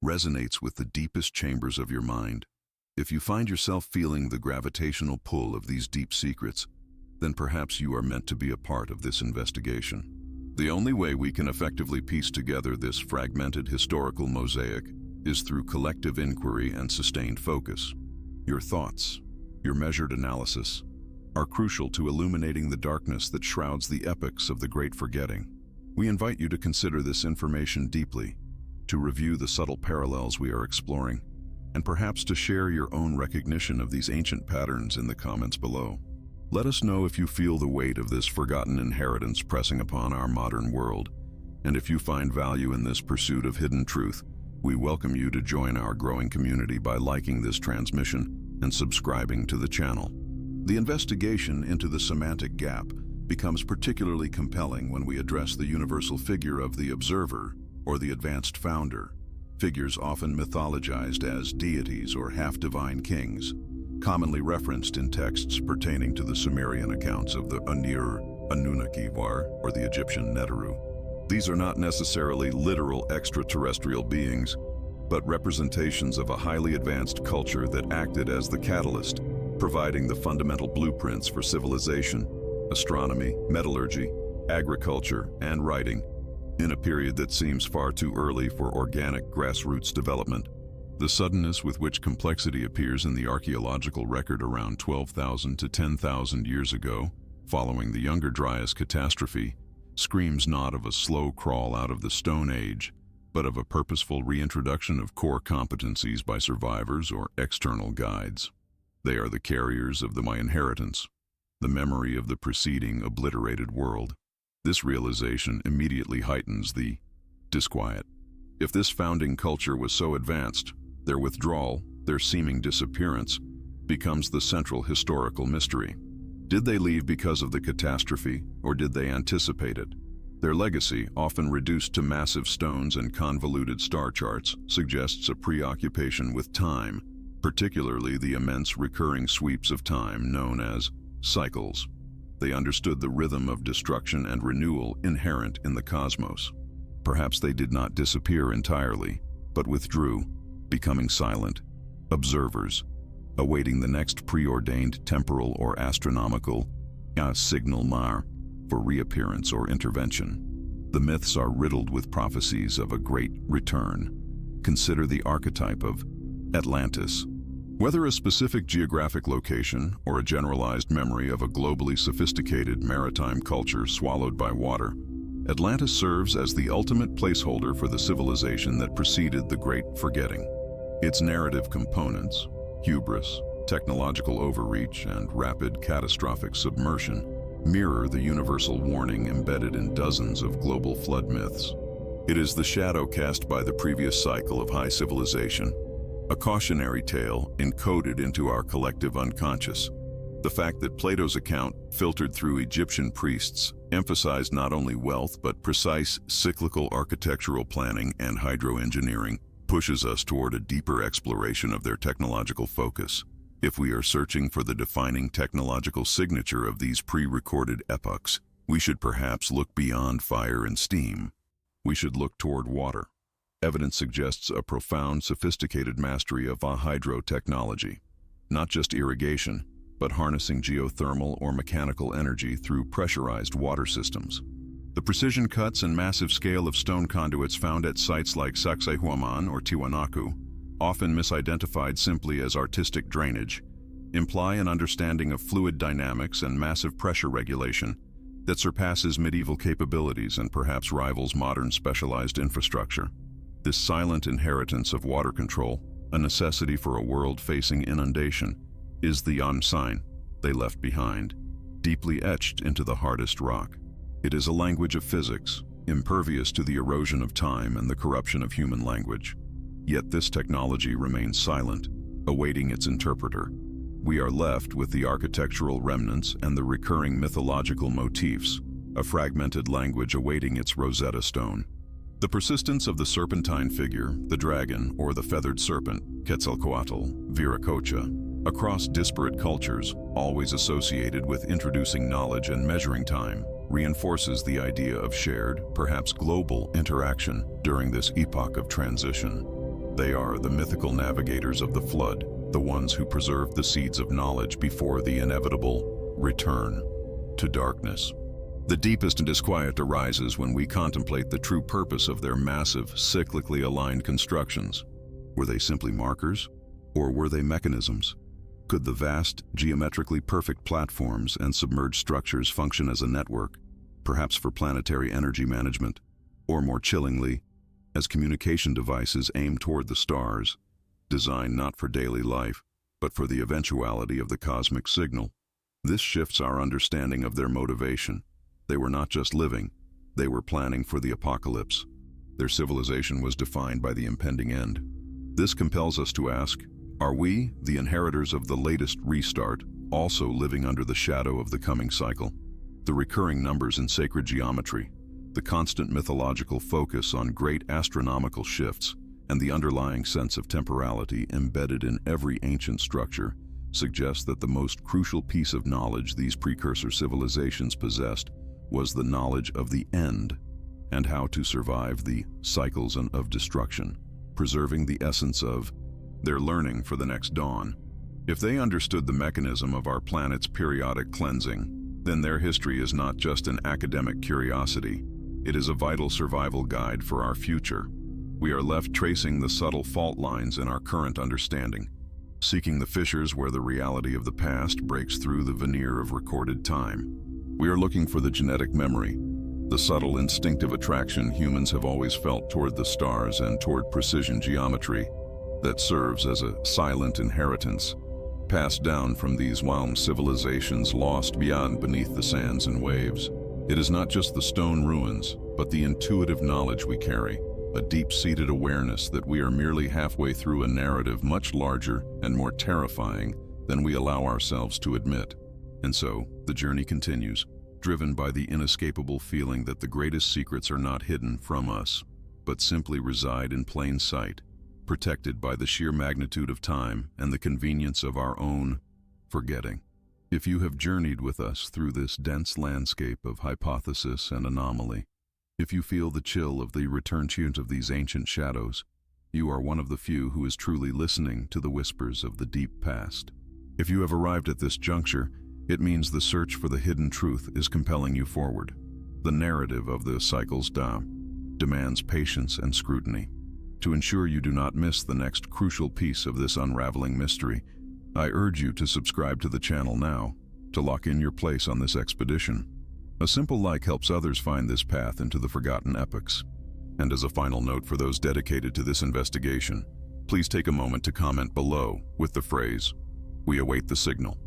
resonates with the deepest chambers of your mind, if you find yourself feeling the gravitational pull of these deep secrets, then perhaps you are meant to be a part of this investigation. The only way we can effectively piece together this fragmented historical mosaic is through collective inquiry and sustained focus. Your thoughts, your measured analysis, are crucial to illuminating the darkness that shrouds the epochs of the Great Forgetting. We invite you to consider this information deeply, to review the subtle parallels we are exploring, and perhaps to share your own recognition of these ancient patterns in the comments below. Let us know if you feel the weight of this forgotten inheritance pressing upon our modern world, and if you find value in this pursuit of hidden truth, we welcome you to join our growing community by liking this transmission and subscribing to the channel. The investigation into the semantic gap becomes particularly compelling when we address the universal figure of the observer or the advanced founder, figures often mythologized as deities or half-divine kings, commonly referenced in texts pertaining to the Sumerian accounts of the Anir, Anunnaki-Var, or the Egyptian Neteru. These are not necessarily literal extraterrestrial beings, but representations of a highly advanced culture that acted as the catalyst, providing the fundamental blueprints for civilization, astronomy, metallurgy, agriculture, and writing, in a period that seems far too early for organic grassroots development. The suddenness with which complexity appears in the archaeological record around 12,000 to 10,000 years ago, following the Younger Dryas catastrophe, screams not of a slow crawl out of the Stone Age, but of a purposeful reintroduction of core competencies by survivors or external guides. They are the carriers of my inheritance, the memory of the preceding obliterated world. This realization immediately heightens the disquiet. If this founding culture was so advanced, their withdrawal, their seeming disappearance, becomes the central historical mystery. Did they leave because of the catastrophe, or did they anticipate it? Their legacy, often reduced to massive stones and convoluted star charts, suggests a preoccupation with time, particularly the immense recurring sweeps of time known as cycles. They understood the rhythm of destruction and renewal inherent in the cosmos. Perhaps they did not disappear entirely, but withdrew, becoming silent, observers, awaiting the next preordained temporal or astronomical signal for reappearance or intervention. The myths are riddled with prophecies of a great return, consider the archetype of Atlantis. Whether a specific geographic location or a generalized memory of a globally sophisticated maritime culture swallowed by water, Atlantis serves as the ultimate placeholder for the civilization that preceded the Great Forgetting. Its narrative components, hubris, technological overreach, and rapid catastrophic submersion, mirror the universal warning embedded in dozens of global flood myths. It is the shadow cast by the previous cycle of high civilization, a cautionary tale encoded into our collective unconscious. The fact that Plato's account, filtered through Egyptian priests, emphasized not only wealth but precise cyclical architectural planning and hydroengineering pushes us toward a deeper exploration of their technological focus. If we are searching for the defining technological signature of these pre-recorded epochs, we should perhaps look beyond fire and steam. We should look toward water. Evidence suggests a profound, sophisticated mastery of hydro-technology, not just irrigation, but harnessing geothermal or mechanical energy through pressurized water systems. The precision cuts and massive scale of stone conduits found at sites like Sacsayhuaman or Tiwanaku, often misidentified simply as artistic drainage, imply an understanding of fluid dynamics and massive pressure regulation that surpasses medieval capabilities and perhaps rivals modern specialized infrastructure. This silent inheritance of water control, a necessity for a world facing inundation, is the sign they left behind, deeply etched into the hardest rock. It is a language of physics, impervious to the erosion of time and the corruption of human language. Yet this technology remains silent, awaiting its interpreter. We are left with the architectural remnants and the recurring mythological motifs, a fragmented language awaiting its Rosetta Stone. The persistence of the serpentine figure, the dragon or the feathered serpent, Quetzalcoatl, Viracocha, across disparate cultures, always associated with introducing knowledge and measuring time, reinforces the idea of shared, perhaps global, interaction during this epoch of transition. They are the mythical navigators of the flood, the ones who preserved the seeds of knowledge before the inevitable return to darkness. The deepest disquiet arises when we contemplate the true purpose of their massive, cyclically aligned constructions. Were they simply markers, or were they mechanisms? Could the vast, geometrically perfect platforms and submerged structures function as a network, perhaps for planetary energy management, or more chillingly, as communication devices aimed toward the stars, designed not for daily life, but for the eventuality of the cosmic signal? This shifts our understanding of their motivation. They were not just living, they were planning for the apocalypse. Their civilization was defined by the impending end. This compels us to ask, are we, the inheritors of the latest restart, also living under the shadow of the coming cycle? The recurring numbers in sacred geometry, the constant mythological focus on great astronomical shifts, and the underlying sense of temporality embedded in every ancient structure suggest that the most crucial piece of knowledge these precursor civilizations possessed was the knowledge of the end and how to survive the cycles of destruction, preserving the essence of their learning for the next dawn. If they understood the mechanism of our planet's periodic cleansing, then their history is not just an academic curiosity, it is a vital survival guide for our future. We are left tracing the subtle fault lines in our current understanding, seeking the fissures where the reality of the past breaks through the veneer of recorded time. We are looking for the genetic memory, the subtle instinctive attraction humans have always felt toward the stars and toward precision geometry that serves as a silent inheritance, passed down from these wild civilizations lost beyond beneath the sands and waves. It is not just the stone ruins, but the intuitive knowledge we carry, a deep-seated awareness that we are merely halfway through a narrative much larger and more terrifying than we allow ourselves to admit. And so, the journey continues, driven by the inescapable feeling that the greatest secrets are not hidden from us, but simply reside in plain sight, protected by the sheer magnitude of time and the convenience of our own forgetting. If you have journeyed with us through this dense landscape of hypothesis and anomaly, if you feel the chill of the return tunes of these ancient shadows, you are one of the few who is truly listening to the whispers of the deep past. If you have arrived at this juncture, it means the search for the hidden truth is compelling you forward. The narrative of the cycles demands patience and scrutiny. To ensure you do not miss the next crucial piece of this unraveling mystery, I urge you to subscribe to the channel now to lock in your place on this expedition. A simple like helps others find this path into the forgotten epochs. And as a final note for those dedicated to this investigation, please take a moment to comment below with the phrase, "We await the signal."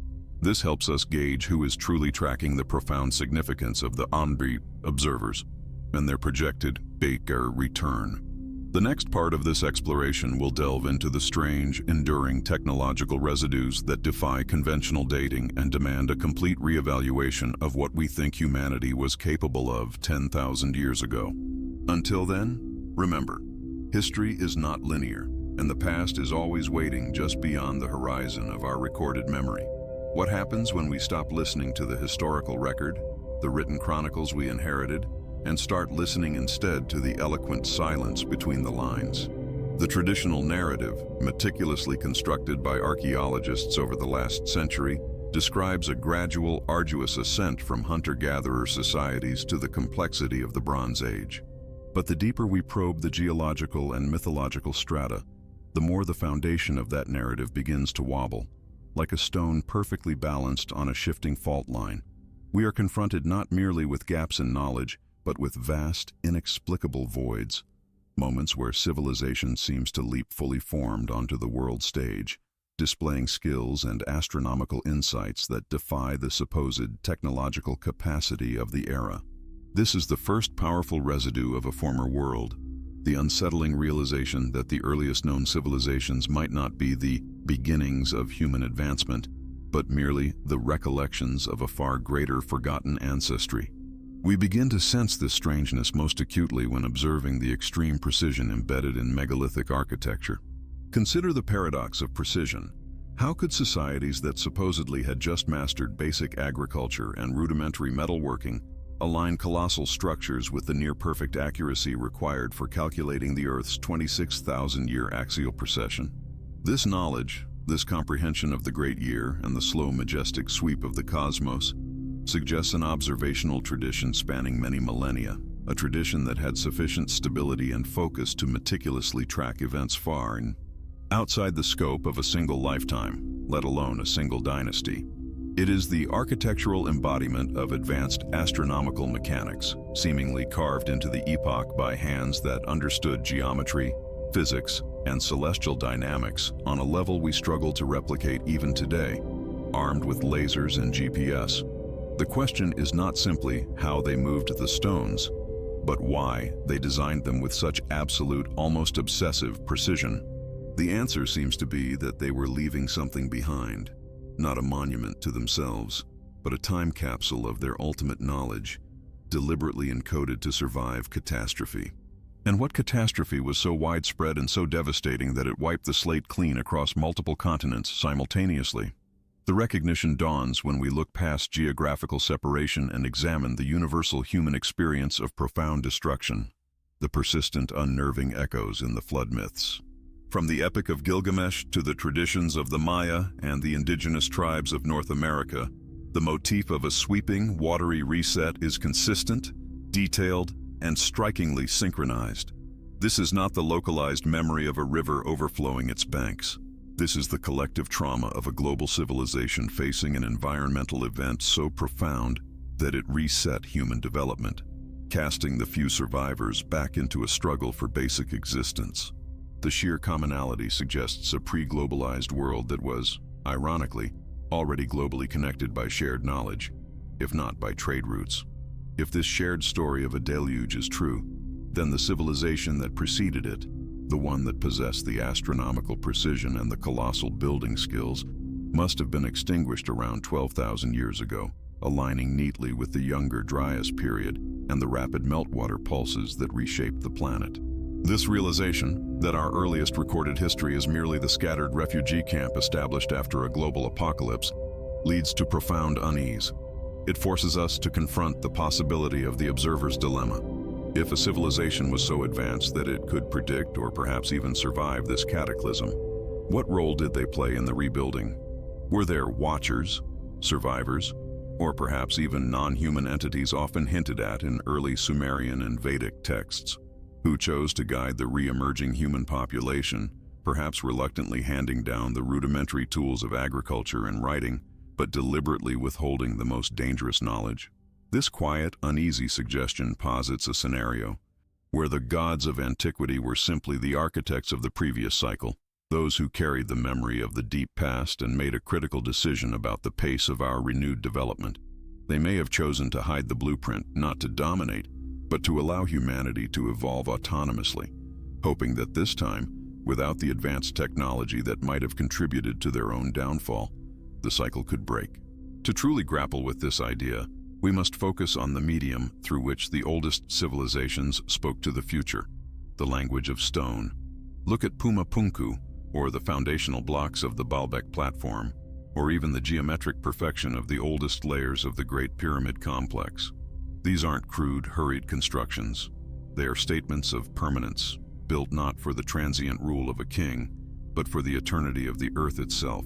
This helps us gauge who is truly tracking the profound significance of the unexplained observers and their projected Baker return. The next part of this exploration will delve into the strange, enduring technological residues that defy conventional dating and demand a complete reevaluation of what we think humanity was capable of 10,000 years ago. Until then, remember, history is not linear, and the past is always waiting just beyond the horizon of our recorded memory. What happens when we stop listening to the historical record, the written chronicles we inherited, and start listening instead to the eloquent silence between the lines? The traditional narrative, meticulously constructed by archaeologists over the last century, describes a gradual, arduous ascent from hunter-gatherer societies to the complexity of the Bronze Age. But the deeper we probe the geological and mythological strata, the more the foundation of that narrative begins to wobble, like a stone perfectly balanced on a shifting fault line. We are confronted not merely with gaps in knowledge, but with vast, inexplicable voids, moments where civilization seems to leap fully formed onto the world stage, displaying skills and astronomical insights that defy the supposed technological capacity of the era. This is the first powerful residue of a former world, the unsettling realization that the earliest known civilizations might not be the beginnings of human advancement, but merely the recollections of a far greater forgotten ancestry. We begin to sense this strangeness most acutely when observing the extreme precision embedded in megalithic architecture. Consider the paradox of precision. How could societies that supposedly had just mastered basic agriculture and rudimentary metalworking align colossal structures with the near-perfect accuracy required for calculating the Earth's 26,000-year axial precession? This knowledge, this comprehension of the great year and the slow, majestic sweep of the cosmos, suggests an observational tradition spanning many millennia, a tradition that had sufficient stability and focus to meticulously track events far and outside the scope of a single lifetime, let alone a single dynasty. It is the architectural embodiment of advanced astronomical mechanics, seemingly carved into the epoch by hands that understood geometry, physics, and celestial dynamics on a level we struggle to replicate even today, armed with lasers and GPS. The question is not simply how they moved the stones, but why they designed them with such absolute, almost obsessive precision. The answer seems to be that they were leaving something behind, not a monument to themselves, but a time capsule of their ultimate knowledge, deliberately encoded to survive catastrophe. And what catastrophe was so widespread and so devastating that it wiped the slate clean across multiple continents simultaneously? The recognition dawns when we look past geographical separation and examine the universal human experience of profound destruction, the persistent, unnerving echoes in the flood myths. From the Epic of Gilgamesh to the traditions of the Maya and the indigenous tribes of North America, the motif of a sweeping, watery reset is consistent, detailed, and strikingly synchronized. This is not the localized memory of a river overflowing its banks. This is the collective trauma of a global civilization facing an environmental event so profound that it reset human development, casting the few survivors back into a struggle for basic existence. The sheer commonality suggests a pre-globalized world that was, ironically, already globally connected by shared knowledge, if not by trade routes. If this shared story of a deluge is true, then the civilization that preceded it, the one that possessed the astronomical precision and the colossal building skills, must have been extinguished around 12,000 years ago, aligning neatly with the younger Dryas period and the rapid meltwater pulses that reshaped the planet. This realization, that our earliest recorded history is merely the scattered refugee camp established after a global apocalypse, leads to profound unease. It forces us to confront the possibility of the observer's dilemma. If a civilization was so advanced that it could predict or perhaps even survive this cataclysm, what role did they play in the rebuilding? Were there watchers, survivors, or perhaps even non-human entities often hinted at in early Sumerian and Vedic texts? who chose to guide the re-emerging human population, perhaps reluctantly handing down the rudimentary tools of agriculture and writing, but deliberately withholding the most dangerous knowledge. This quiet, uneasy suggestion posits a scenario where the gods of antiquity were simply the architects of the previous cycle, those who carried the memory of the deep past and made a critical decision about the pace of our renewed development. They may have chosen to hide the blueprint, not to dominate, but to allow humanity to evolve autonomously, hoping that this time, without the advanced technology that might have contributed to their own downfall, the cycle could break. To truly grapple with this idea, we must focus on the medium through which the oldest civilizations spoke to the future, the language of stone. Look at Puma Punku, or the foundational blocks of the Baalbek platform, or even the geometric perfection of the oldest layers of the Great Pyramid complex. These aren't crude, hurried constructions. They are statements of permanence, built not for the transient rule of a king, but for the eternity of the earth itself.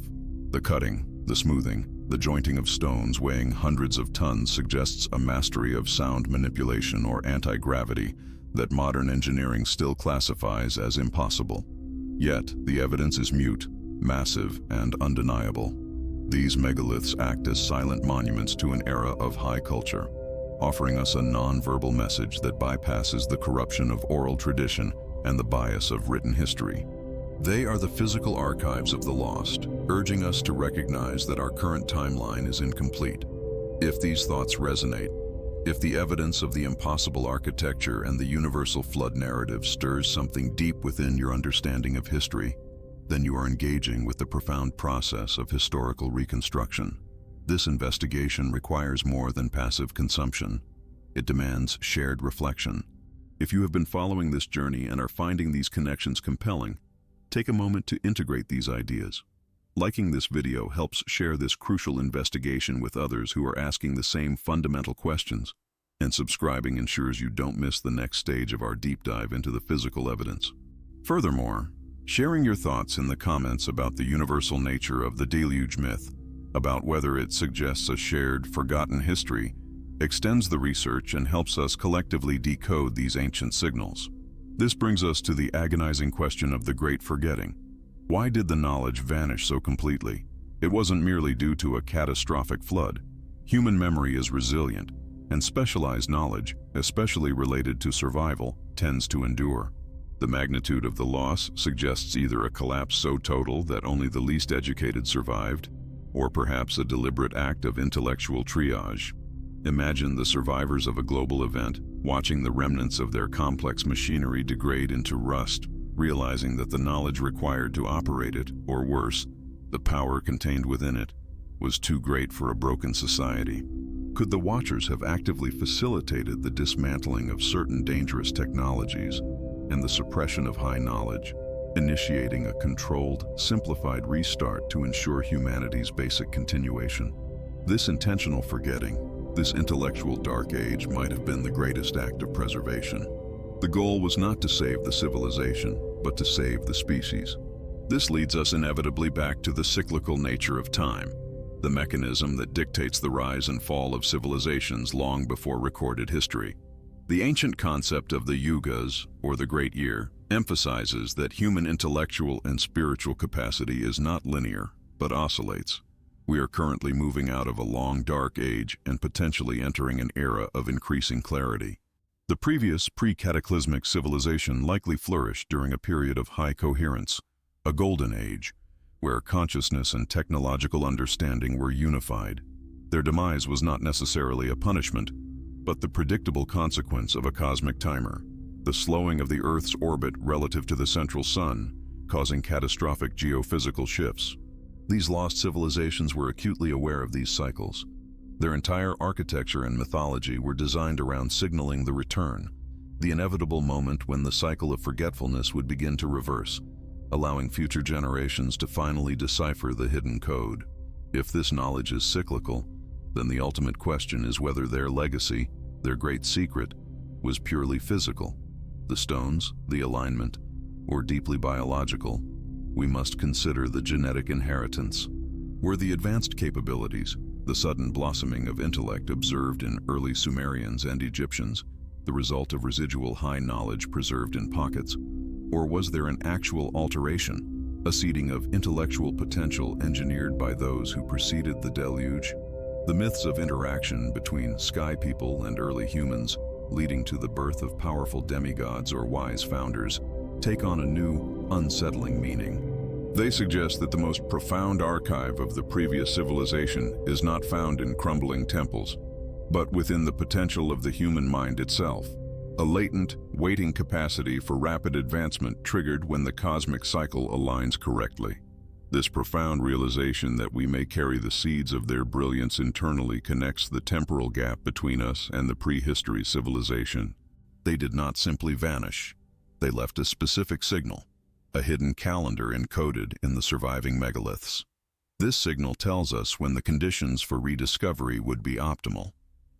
The cutting, the smoothing, the jointing of stones weighing hundreds of tons suggests a mastery of sound manipulation or anti-gravity that modern engineering still classifies as impossible. Yet, the evidence is mute, massive, and undeniable. These megaliths act as silent monuments to an era of high culture, offering us a non-verbal message that bypasses the corruption of oral tradition and the bias of written history. They are the physical archives of the lost, urging us to recognize that our current timeline is incomplete. If these thoughts resonate, if the evidence of the impossible architecture and the universal flood narrative stirs something deep within your understanding of history, then you are engaging with the profound process of historical reconstruction. This investigation requires more than passive consumption. It demands shared reflection. If you have been following this journey and are finding these connections compelling, take a moment to integrate these ideas. Liking this video helps share this crucial investigation with others who are asking the same fundamental questions, and subscribing ensures you don't miss the next stage of our deep dive into the physical evidence. Furthermore, sharing your thoughts in the comments about the universal nature of the deluge myth, about whether it suggests a shared, forgotten history, extends the research and helps us collectively decode these ancient signals. This brings us to the agonizing question of the great forgetting. Why did the knowledge vanish so completely? It wasn't merely due to a catastrophic flood. Human memory is resilient, and specialized knowledge, especially related to survival, tends to endure. The magnitude of the loss suggests either a collapse so total that only the least educated survived, or perhaps a deliberate act of intellectual triage. Imagine the survivors of a global event, watching the remnants of their complex machinery degrade into rust, realizing that the knowledge required to operate it, or worse, the power contained within it, was too great for a broken society. Could the Watchers have actively facilitated the dismantling of certain dangerous technologies and the suppression of high knowledge, initiating a controlled, simplified restart to ensure humanity's basic continuation? This intentional forgetting, this intellectual dark age, might have been the greatest act of preservation. The goal was not to save the civilization, but to save the species. This leads us inevitably back to the cyclical nature of time, the mechanism that dictates the rise and fall of civilizations long before recorded history. The ancient concept of the yugas, or the Great Year, emphasizes that human intellectual and spiritual capacity is not linear, but oscillates. We are currently moving out of a long dark age and potentially entering an era of increasing clarity. The previous pre-cataclysmic civilization likely flourished during a period of high coherence, a golden age, where consciousness and technological understanding were unified. Their demise was not necessarily a punishment, but the predictable consequence of a cosmic timer, the slowing of the Earth's orbit relative to the central sun, causing catastrophic geophysical shifts. These lost civilizations were acutely aware of these cycles. Their entire architecture and mythology were designed around signaling the return, the inevitable moment when the cycle of forgetfulness would begin to reverse, allowing future generations to finally decipher the hidden code. If this knowledge is cyclical, then the ultimate question is whether their legacy, their great secret, was purely physical, the stones, the alignment, or deeply biological. We must consider the genetic inheritance. Were the advanced capabilities, the sudden blossoming of intellect observed in early Sumerians and Egyptians, the result of residual high knowledge preserved in pockets? Or was there an actual alteration, a seeding of intellectual potential engineered by those who preceded the deluge? The myths of interaction between sky people and early humans, leading to the birth of powerful demigods or wise founders, take on a new, unsettling meaning. They suggest that the most profound archive of the previous civilization is not found in crumbling temples, but within the potential of the human mind itself, a latent, waiting capacity for rapid advancement triggered when the cosmic cycle aligns correctly. This profound realization that we may carry the seeds of their brilliance internally connects the temporal gap between us and the prehistory civilization. They did not simply vanish. They left a specific signal, a hidden calendar encoded in the surviving megaliths. This signal tells us when the conditions for rediscovery would be optimal.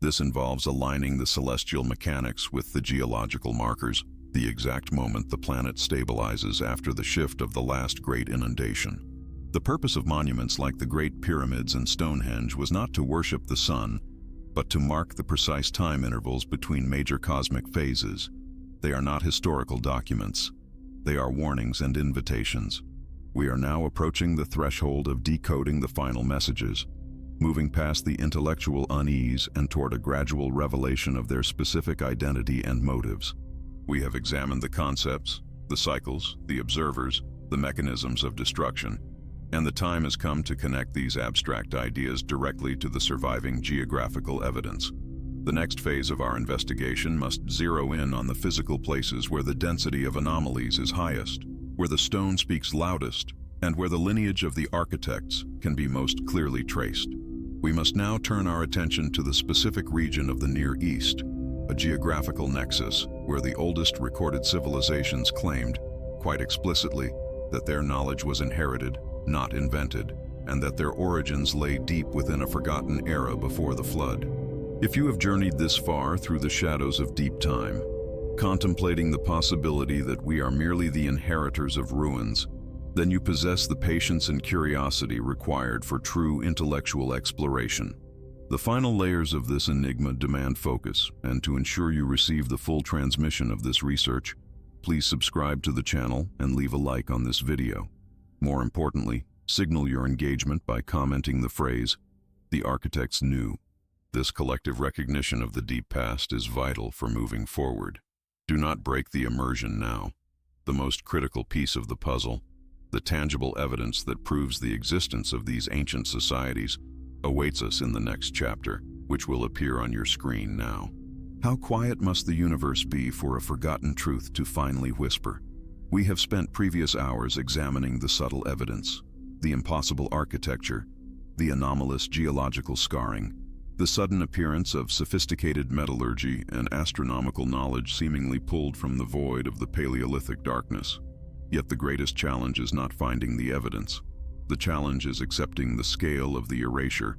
This involves aligning the celestial mechanics with the geological markers, the exact moment the planet stabilizes after the shift of the last great inundation. The purpose of monuments like the Great Pyramids and Stonehenge was not to worship the sun, but to mark the precise time intervals between major cosmic phases. They are not historical documents. They are warnings and invitations. We are now approaching the threshold of decoding the final messages, moving past the intellectual unease and toward a gradual revelation of their specific identity and motives. We have examined the concepts, the cycles, the observers, the mechanisms of destruction, and the time has come to connect these abstract ideas directly to the surviving geographical evidence. The next phase of our investigation must zero in on the physical places where the density of anomalies is highest, where the stone speaks loudest, and where the lineage of the architects can be most clearly traced. We must now turn our attention to the specific region of the Near East, a geographical nexus where the oldest recorded civilizations claimed, quite explicitly, that their knowledge was inherited, not invented, and that their origins lay deep within a forgotten era before the flood. If you have journeyed this far through the shadows of deep time, contemplating the possibility that we are merely the inheritors of ruins, then you possess the patience and curiosity required for true intellectual exploration. The final layers of this enigma demand focus, and to ensure you receive the full transmission of this research, please subscribe to the channel and leave a like on this video. More importantly, signal your engagement by commenting the phrase, "The architects knew." This collective recognition of the deep past is vital for moving forward. Do not break the immersion now. The most critical piece of the puzzle, the tangible evidence that proves the existence of these ancient societies, awaits us in the next chapter, which will appear on your screen now. How quiet must the universe be for a forgotten truth to finally whisper? We have spent previous hours examining the subtle evidence, the impossible architecture, the anomalous geological scarring, the sudden appearance of sophisticated metallurgy and astronomical knowledge seemingly pulled from the void of the Paleolithic darkness. Yet the greatest challenge is not finding the evidence. The challenge is accepting the scale of the erasure.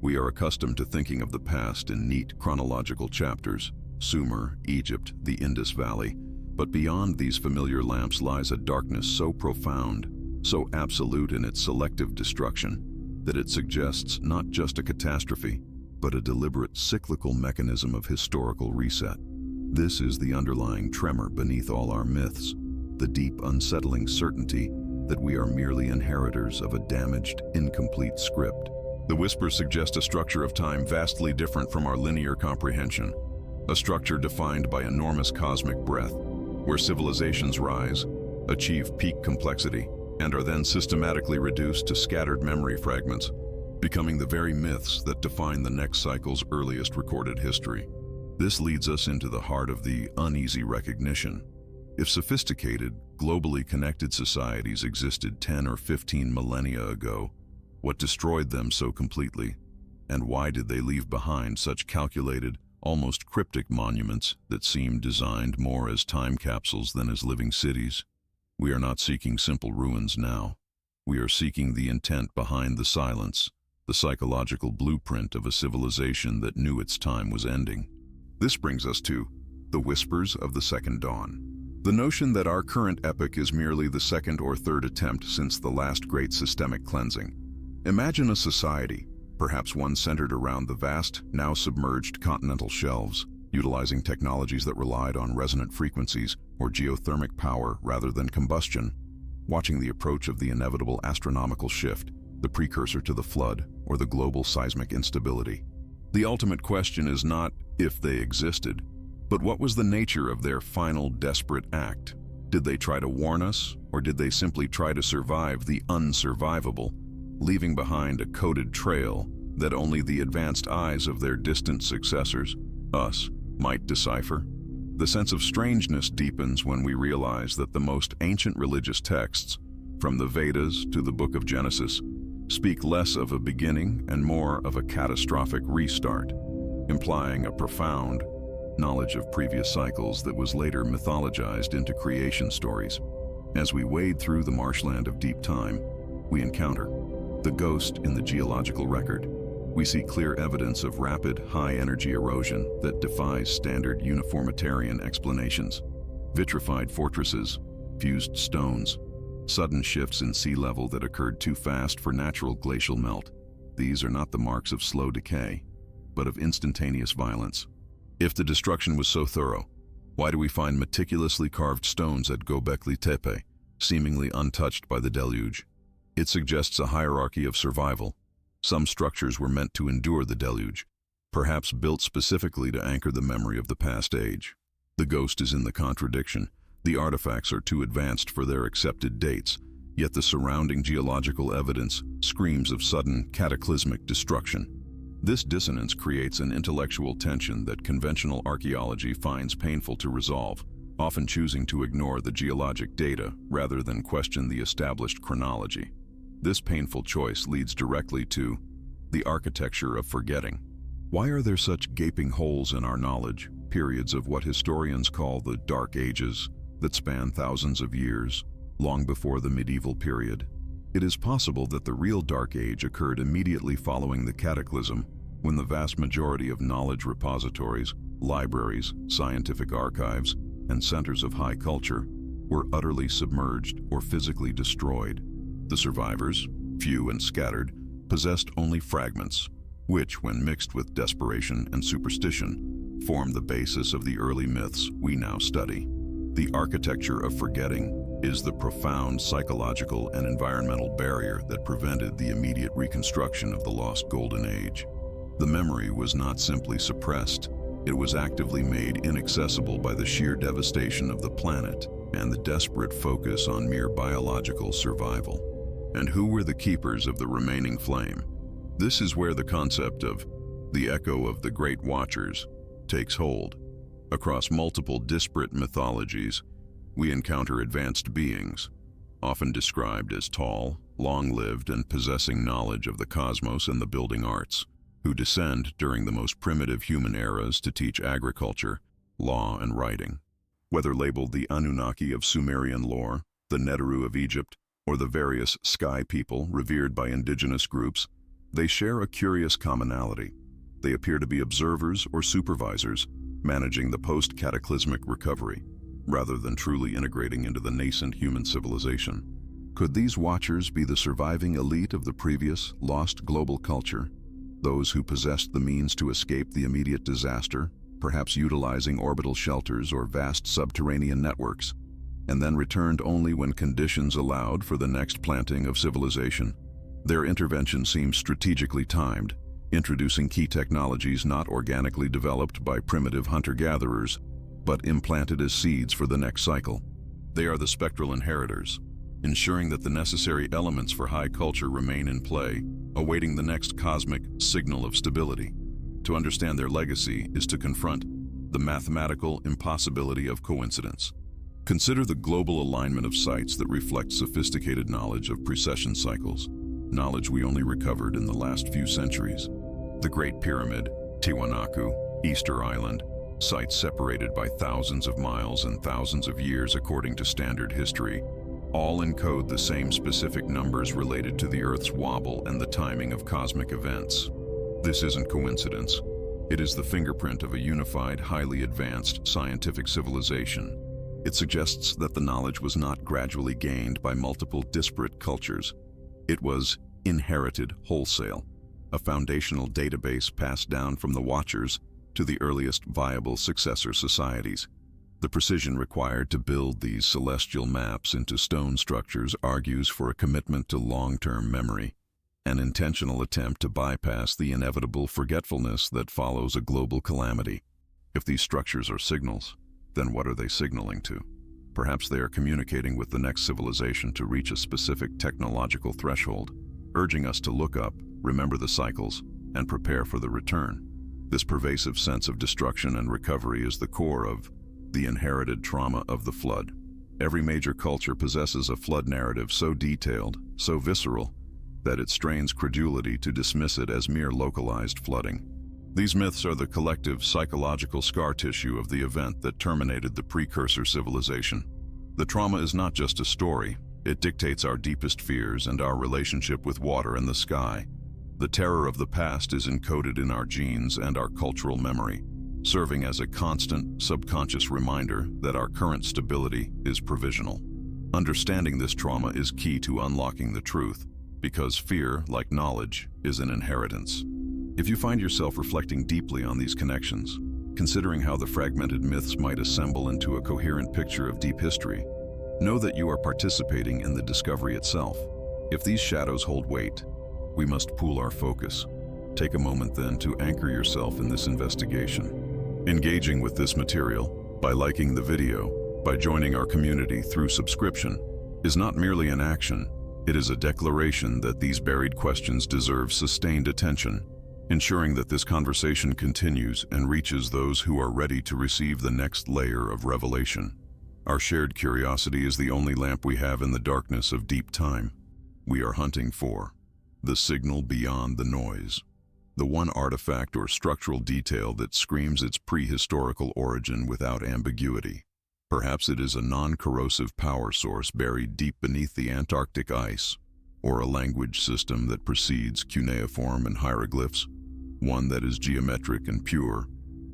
We are accustomed to thinking of the past in neat chronological chapters, Sumer, Egypt, the Indus Valley, but beyond these familiar lamps lies a darkness so profound, so absolute in its selective destruction, that it suggests not just a catastrophe, but a deliberate cyclical mechanism of historical reset. This is the underlying tremor beneath all our myths, the deep, unsettling certainty that we are merely inheritors of a damaged, incomplete script. The whispers suggest a structure of time vastly different from our linear comprehension, a structure defined by enormous cosmic breadth, where civilizations rise, achieve peak complexity, and are then systematically reduced to scattered memory fragments, becoming the very myths that define the next cycle's earliest recorded history. This leads us into the heart of the uneasy recognition. If sophisticated, globally connected societies existed 10 or 15 millennia ago, what destroyed them so completely? And why did they leave behind such calculated, almost cryptic monuments that seem designed more as time capsules than as living cities? We are not seeking simple ruins now. We are seeking the intent behind the silence, the psychological blueprint of a civilization that knew its time was ending. This brings us to the whispers of the Second Dawn. The notion that our current epoch is merely the second or third attempt since the last great systemic cleansing. Imagine a society, perhaps one centered around the vast, now submerged continental shelves, utilizing technologies that relied on resonant frequencies or geothermic power rather than combustion, watching the approach of the inevitable astronomical shift, the precursor to the flood or the global seismic instability. The ultimate question is not if they existed, but what was the nature of their final desperate act? Did they try to warn us, or did they simply try to survive the unsurvivable, leaving behind a coded trail that only the advanced eyes of their distant successors, us, might decipher? The sense of strangeness deepens when we realize that the most ancient religious texts, from the Vedas to the Book of Genesis, speak less of a beginning and more of a catastrophic restart, implying a profound knowledge of previous cycles that was later mythologized into creation stories. As we wade through the marshland of deep time, we encounter the ghost in the geological record. We see clear evidence of rapid, high-energy erosion that defies standard uniformitarian explanations. Vitrified fortresses, fused stones, sudden shifts in sea level that occurred too fast for natural glacial melt. These are not the marks of slow decay, but of instantaneous violence. If the destruction was so thorough, why do we find meticulously carved stones at Göbekli Tepe, seemingly untouched by the deluge? It suggests a hierarchy of survival. Some structures were meant to endure the deluge, perhaps built specifically to anchor the memory of the past age. The ghost is in the contradiction. The artifacts are too advanced for their accepted dates, yet the surrounding geological evidence screams of sudden, cataclysmic destruction. This dissonance creates an intellectual tension that conventional archaeology finds painful to resolve, often choosing to ignore the geologic data rather than question the established chronology. This painful choice leads directly to the architecture of forgetting. Why are there such gaping holes in our knowledge, periods of what historians call the Dark Ages, that span thousands of years, long before the medieval period? It is possible that the real Dark Age occurred immediately following the cataclysm, when the vast majority of knowledge repositories, libraries, scientific archives, and centers of high culture were utterly submerged or physically destroyed. The survivors, few and scattered, possessed only fragments, which, when mixed with desperation and superstition, form the basis of the early myths we now study. The architecture of forgetting is the profound psychological and environmental barrier that prevented the immediate reconstruction of the lost Golden Age. The memory was not simply suppressed, it was actively made inaccessible by the sheer devastation of the planet and the desperate focus on mere biological survival. And who were the keepers of the remaining flame? This is where the concept of the echo of the Great Watchers takes hold. Across multiple disparate mythologies, we encounter advanced beings, often described as tall, long-lived, and possessing knowledge of the cosmos and the building arts, who descend during the most primitive human eras to teach agriculture, law, and writing. Whether labeled the Anunnaki of Sumerian lore, the Neteru of Egypt, or the various sky people revered by indigenous groups, they share a curious commonality. They appear to be observers or supervisors, managing the post-cataclysmic recovery, rather than truly integrating into the nascent human civilization. Could these watchers be the surviving elite of the previous, lost global culture? Those who possessed the means to escape the immediate disaster, perhaps utilizing orbital shelters or vast subterranean networks, and then returned only when conditions allowed for the next planting of civilization. Their intervention seems strategically timed, introducing key technologies not organically developed by primitive hunter-gatherers, but implanted as seeds for the next cycle. They are the spectral inheritors, ensuring that the necessary elements for high culture remain in play, awaiting the next cosmic signal of stability. To understand their legacy is to confront the mathematical impossibility of coincidence. Consider the global alignment of sites that reflect sophisticated knowledge of precession cycles, knowledge we only recovered in the last few centuries. The Great Pyramid, Tiwanaku, Easter Island, sites separated by thousands of miles and thousands of years according to standard history, all encode the same specific numbers related to the Earth's wobble and the timing of cosmic events. This isn't coincidence. It is the fingerprint of a unified, highly advanced scientific civilization. It suggests that the knowledge was not gradually gained by multiple disparate cultures. It was inherited wholesale, a foundational database passed down from the Watchers to the earliest viable successor societies. The precision required to build these celestial maps into stone structures argues for a commitment to long-term memory, an intentional attempt to bypass the inevitable forgetfulness that follows a global calamity. If these structures are signals, then what are they signaling to? Perhaps they are communicating with the next civilization to reach a specific technological threshold, urging us to look up, remember the cycles, and prepare for the return. This pervasive sense of destruction and recovery is the core of the inherited trauma of the flood. Every major culture possesses a flood narrative so detailed, so visceral, that it strains credulity to dismiss it as mere localized flooding. These myths are the collective psychological scar tissue of the event that terminated the precursor civilization. The trauma is not just a story, it dictates our deepest fears and our relationship with water and the sky. The terror of the past is encoded in our genes and our cultural memory, serving as a constant, subconscious reminder that our current stability is provisional. Understanding this trauma is key to unlocking the truth, because fear, like knowledge, is an inheritance. If you find yourself reflecting deeply on these connections, considering how the fragmented myths might assemble into a coherent picture of deep history, know that you are participating in the discovery itself. If these shadows hold weight, we must pool our focus. Take a moment then to anchor yourself in this investigation. Engaging with this material, by liking the video, by joining our community through subscription, is not merely an action, it is a declaration that these buried questions deserve sustained attention, ensuring that this conversation continues and reaches those who are ready to receive the next layer of revelation. Our shared curiosity is the only lamp we have in the darkness of deep time. We are hunting for the signal beyond the noise, the one artifact or structural detail that screams its prehistorical origin without ambiguity. Perhaps it is a non-corrosive power source buried deep beneath the Antarctic ice, or a language system that precedes cuneiform and hieroglyphs, one that is geometric and pure,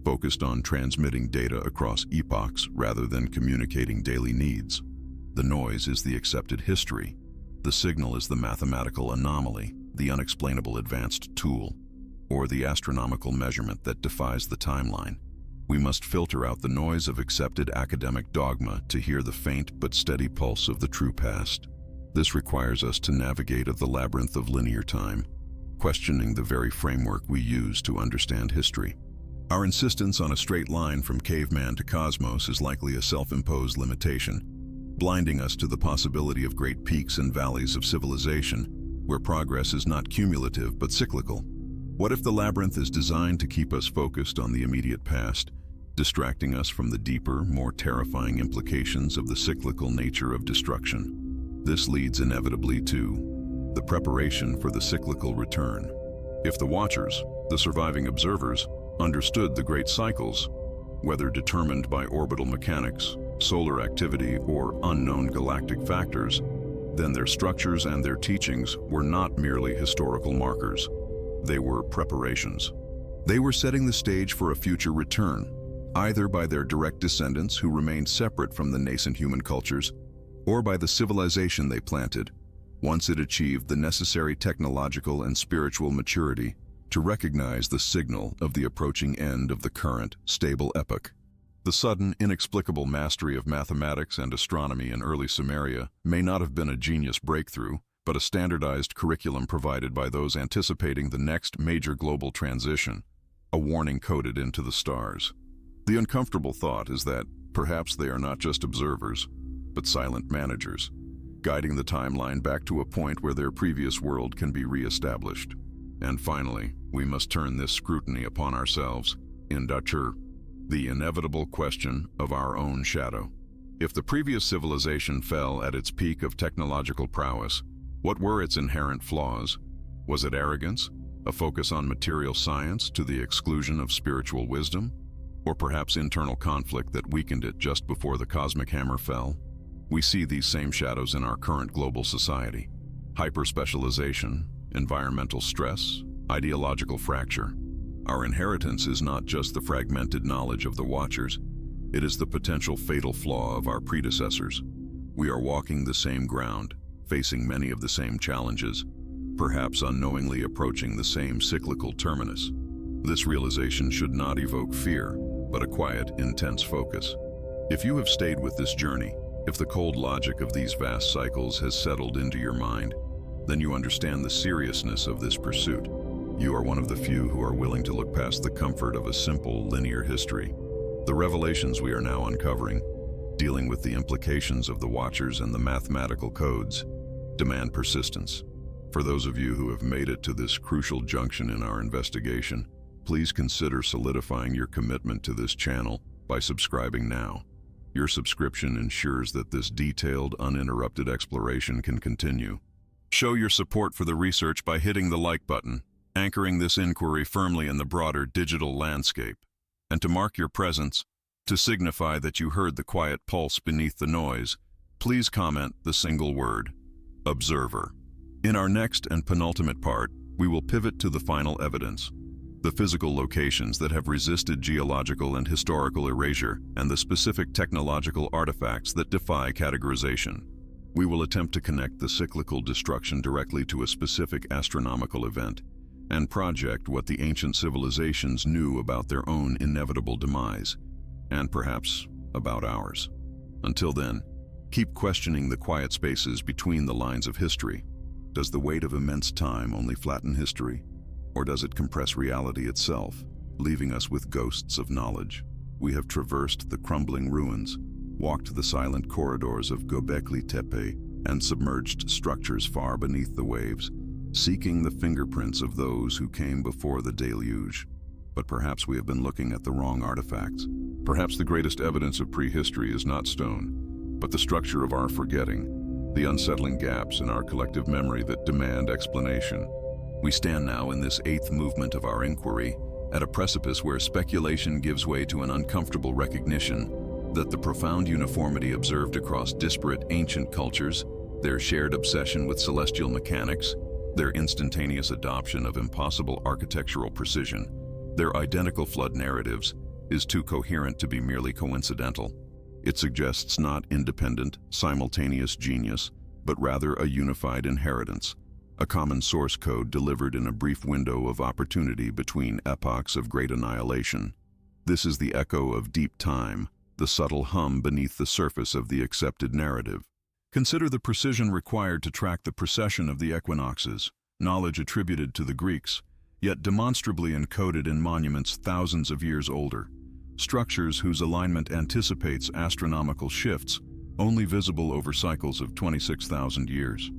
focused on transmitting data across epochs rather than communicating daily needs. The noise is the accepted history. The signal is the mathematical anomaly, the unexplainable advanced tool, or the astronomical measurement that defies the timeline. We must filter out the noise of accepted academic dogma to hear the faint but steady pulse of the true past. This requires us to navigate the labyrinth of linear time, questioning the very framework we use to understand history. Our insistence on a straight line from caveman to cosmos is likely a self-imposed limitation, blinding us to the possibility of great peaks and valleys of civilization, where progress is not cumulative but cyclical. What if the labyrinth is designed to keep us focused on the immediate past, distracting us from the deeper, more terrifying implications of the cyclical nature of destruction? This leads inevitably to the preparation for the cyclical return. If the watchers, the surviving observers, understood the great cycles, whether determined by orbital mechanics, solar activity, or unknown galactic factors, then their structures and their teachings were not merely historical markers. They were preparations. They were setting the stage for a future return, either by their direct descendants who remained separate from the nascent human cultures, or by the civilization they planted, once it achieved the necessary technological and spiritual maturity to recognize the signal of the approaching end of the current, stable epoch. The sudden, inexplicable mastery of mathematics and astronomy in early Sumeria may not have been a genius breakthrough, but a standardized curriculum provided by those anticipating the next major global transition, a warning coded into the stars. The uncomfortable thought is that perhaps they are not just observers, but silent managers, guiding the timeline back to a point where their previous world can be re-established. And finally, we must turn this scrutiny upon ourselves, in Datur, the inevitable question of our own shadow. If the previous civilization fell at its peak of technological prowess, what were its inherent flaws? Was it arrogance, a focus on material science to the exclusion of spiritual wisdom? Or perhaps internal conflict that weakened it just before the cosmic hammer fell? We see these same shadows in our current global society. Hyper-specialization, environmental stress, ideological fracture. Our inheritance is not just the fragmented knowledge of the watchers, it is the potential fatal flaw of our predecessors. We are walking the same ground, facing many of the same challenges, perhaps unknowingly approaching the same cyclical terminus. This realization should not evoke fear, but a quiet, intense focus. If you have stayed with this journey, if the cold logic of these vast cycles has settled into your mind, then you understand the seriousness of this pursuit. You are one of the few who are willing to look past the comfort of a simple, linear history. The revelations we are now uncovering, dealing with the implications of the Watchers and the mathematical codes, demand persistence. For those of you who have made it to this crucial junction in our investigation, please consider solidifying your commitment to this channel by subscribing now. Your subscription ensures that this detailed, uninterrupted exploration can continue. Show your support for the research by hitting the like button, anchoring this inquiry firmly in the broader digital landscape. And to mark your presence, to signify that you heard the quiet pulse beneath the noise, please comment the single word, observer. In our next and penultimate part, we will pivot to the final evidence, the physical locations that have resisted geological and historical erasure, and the specific technological artifacts that defy categorization. We will attempt to connect the cyclical destruction directly to a specific astronomical event, and project what the ancient civilizations knew about their own inevitable demise, and perhaps about ours. Until then, keep questioning the quiet spaces between the lines of history. Does the weight of immense time only flatten history, or does it compress reality itself, leaving us with ghosts of knowledge? We have traversed the crumbling ruins, walked the silent corridors of Göbekli Tepe, and submerged structures far beneath the waves, seeking the fingerprints of those who came before the deluge. But perhaps we have been looking at the wrong artifacts. Perhaps the greatest evidence of prehistory is not stone, but the structure of our forgetting, the unsettling gaps in our collective memory that demand explanation. We stand now in this eighth movement of our inquiry, at a precipice where speculation gives way to an uncomfortable recognition that the profound uniformity observed across disparate ancient cultures, their shared obsession with celestial mechanics, their instantaneous adoption of impossible architectural precision, their identical flood narratives, is too coherent to be merely coincidental. It suggests not independent, simultaneous genius, but rather a unified inheritance, a common source code delivered in a brief window of opportunity between epochs of great annihilation. This is the echo of deep time, the subtle hum beneath the surface of the accepted narrative. Consider the precision required to track the precession of the equinoxes, knowledge attributed to the Greeks, yet demonstrably encoded in monuments thousands of years older, structures whose alignment anticipates astronomical shifts, only visible over cycles of 26,000 years.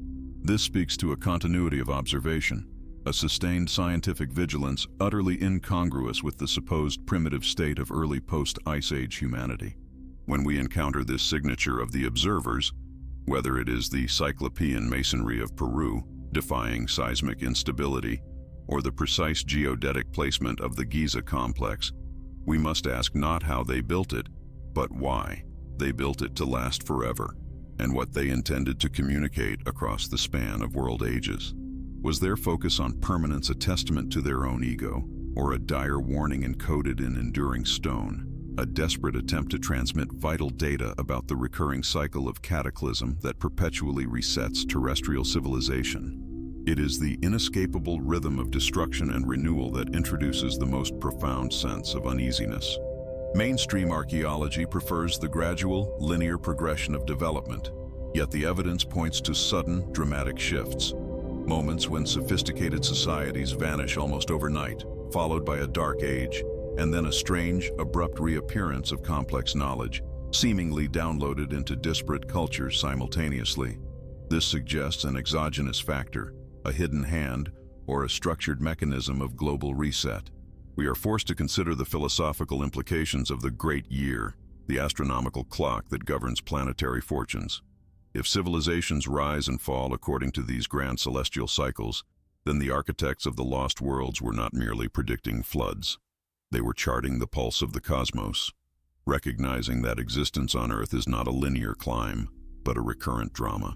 This speaks to a continuity of observation, a sustained scientific vigilance utterly incongruous with the supposed primitive state of early post-Ice Age humanity. When we encounter this signature of the observers, whether it is the Cyclopean masonry of Peru, defying seismic instability, or the precise geodetic placement of the Giza complex, we must ask not how they built it, but why they built it to last forever, and what they intended to communicate across the span of world ages. Was their focus on permanence a testament to their own ego, or a dire warning encoded in enduring stone, a desperate attempt to transmit vital data about the recurring cycle of cataclysm that perpetually resets terrestrial civilization? It is the inescapable rhythm of destruction and renewal that introduces the most profound sense of uneasiness. Mainstream archaeology prefers the gradual, linear progression of development, yet the evidence points to sudden, dramatic shifts. Moments when sophisticated societies vanish almost overnight, followed by a dark age, and then a strange, abrupt reappearance of complex knowledge, seemingly downloaded into disparate cultures simultaneously. This suggests an exogenous factor, a hidden hand, or a structured mechanism of global reset. We are forced to consider the philosophical implications of the Great Year, the astronomical clock that governs planetary fortunes. If civilizations rise and fall according to these grand celestial cycles, then the architects of the lost worlds were not merely predicting floods. They were charting the pulse of the cosmos, recognizing that existence on Earth is not a linear climb, but a recurrent drama.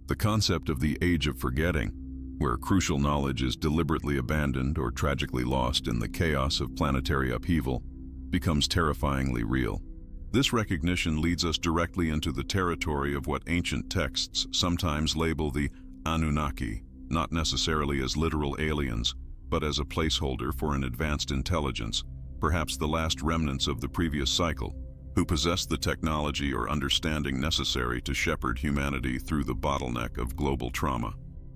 The concept of the Age of Forgetting, where crucial knowledge is deliberately abandoned or tragically lost in the chaos of planetary upheaval, becomes terrifyingly real. This recognition leads us directly into the territory of what ancient texts sometimes label the Anunnaki, not necessarily as literal aliens, but as a placeholder for an advanced intelligence, perhaps the last remnants of the previous cycle, who possessed the technology or understanding necessary to shepherd humanity through the bottleneck of global trauma.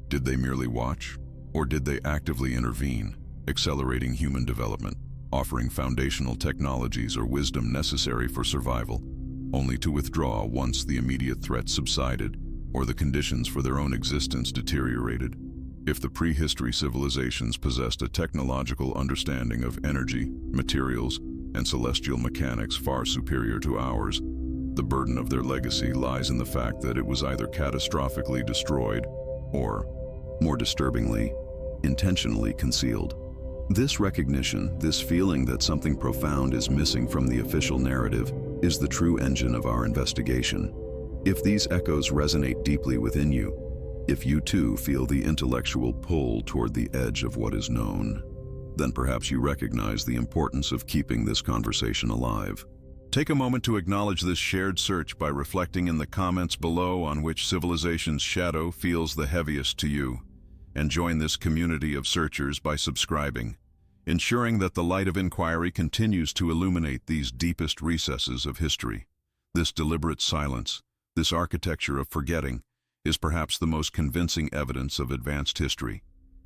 Did they merely watch, or did they actively intervene, accelerating human development, offering foundational technologies or wisdom necessary for survival, only to withdraw once the immediate threat subsided or the conditions for their own existence deteriorated? If the prehistory civilizations possessed a technological understanding of energy, materials, and celestial mechanics far superior to ours, the burden of their legacy lies in the fact that it was either catastrophically destroyed or, more disturbingly, intentionally concealed. This recognition, this feeling that something profound is missing from the official narrative, is the true engine of our investigation. If these echoes resonate deeply within you, if you too feel the intellectual pull toward the edge of what is known, then perhaps you recognize the importance of keeping this conversation alive. Take a moment to acknowledge this shared search by reflecting in the comments below on which civilization's shadow feels the heaviest to you, and join this community of searchers by subscribing, ensuring that the light of inquiry continues to illuminate these deepest recesses of history. This deliberate silence, this architecture of forgetting, is perhaps the most convincing evidence of advanced history.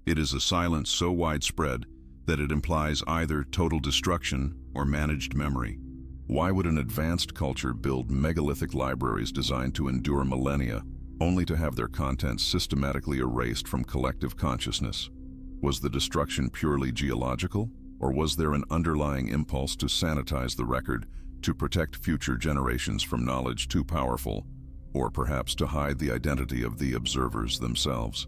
It is a silence so widespread that it implies either total destruction or managed memory. Why would an advanced culture build megalithic libraries designed to endure millennia, only to have their contents systematically erased from collective consciousness? Was the destruction purely geological, or was there an underlying impulse to sanitize the record, to protect future generations from knowledge too powerful, or perhaps to hide the identity of the observers themselves?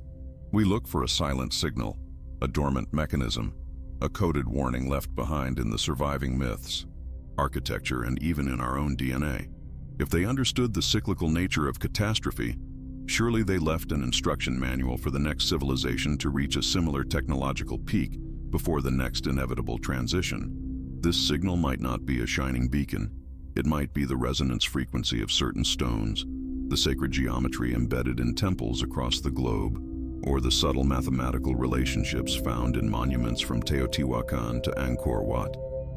We look for a silent signal, a dormant mechanism, a coded warning left behind in the surviving myths, architecture, and even in our own DNA. If they understood the cyclical nature of catastrophe, surely they left an instruction manual for the next civilization to reach a similar technological peak before the next inevitable transition. This signal might not be a shining beacon. It might be the resonance frequency of certain stones, the sacred geometry embedded in temples across the globe, or the subtle mathematical relationships found in monuments from Teotihuacan to Angkor Wat.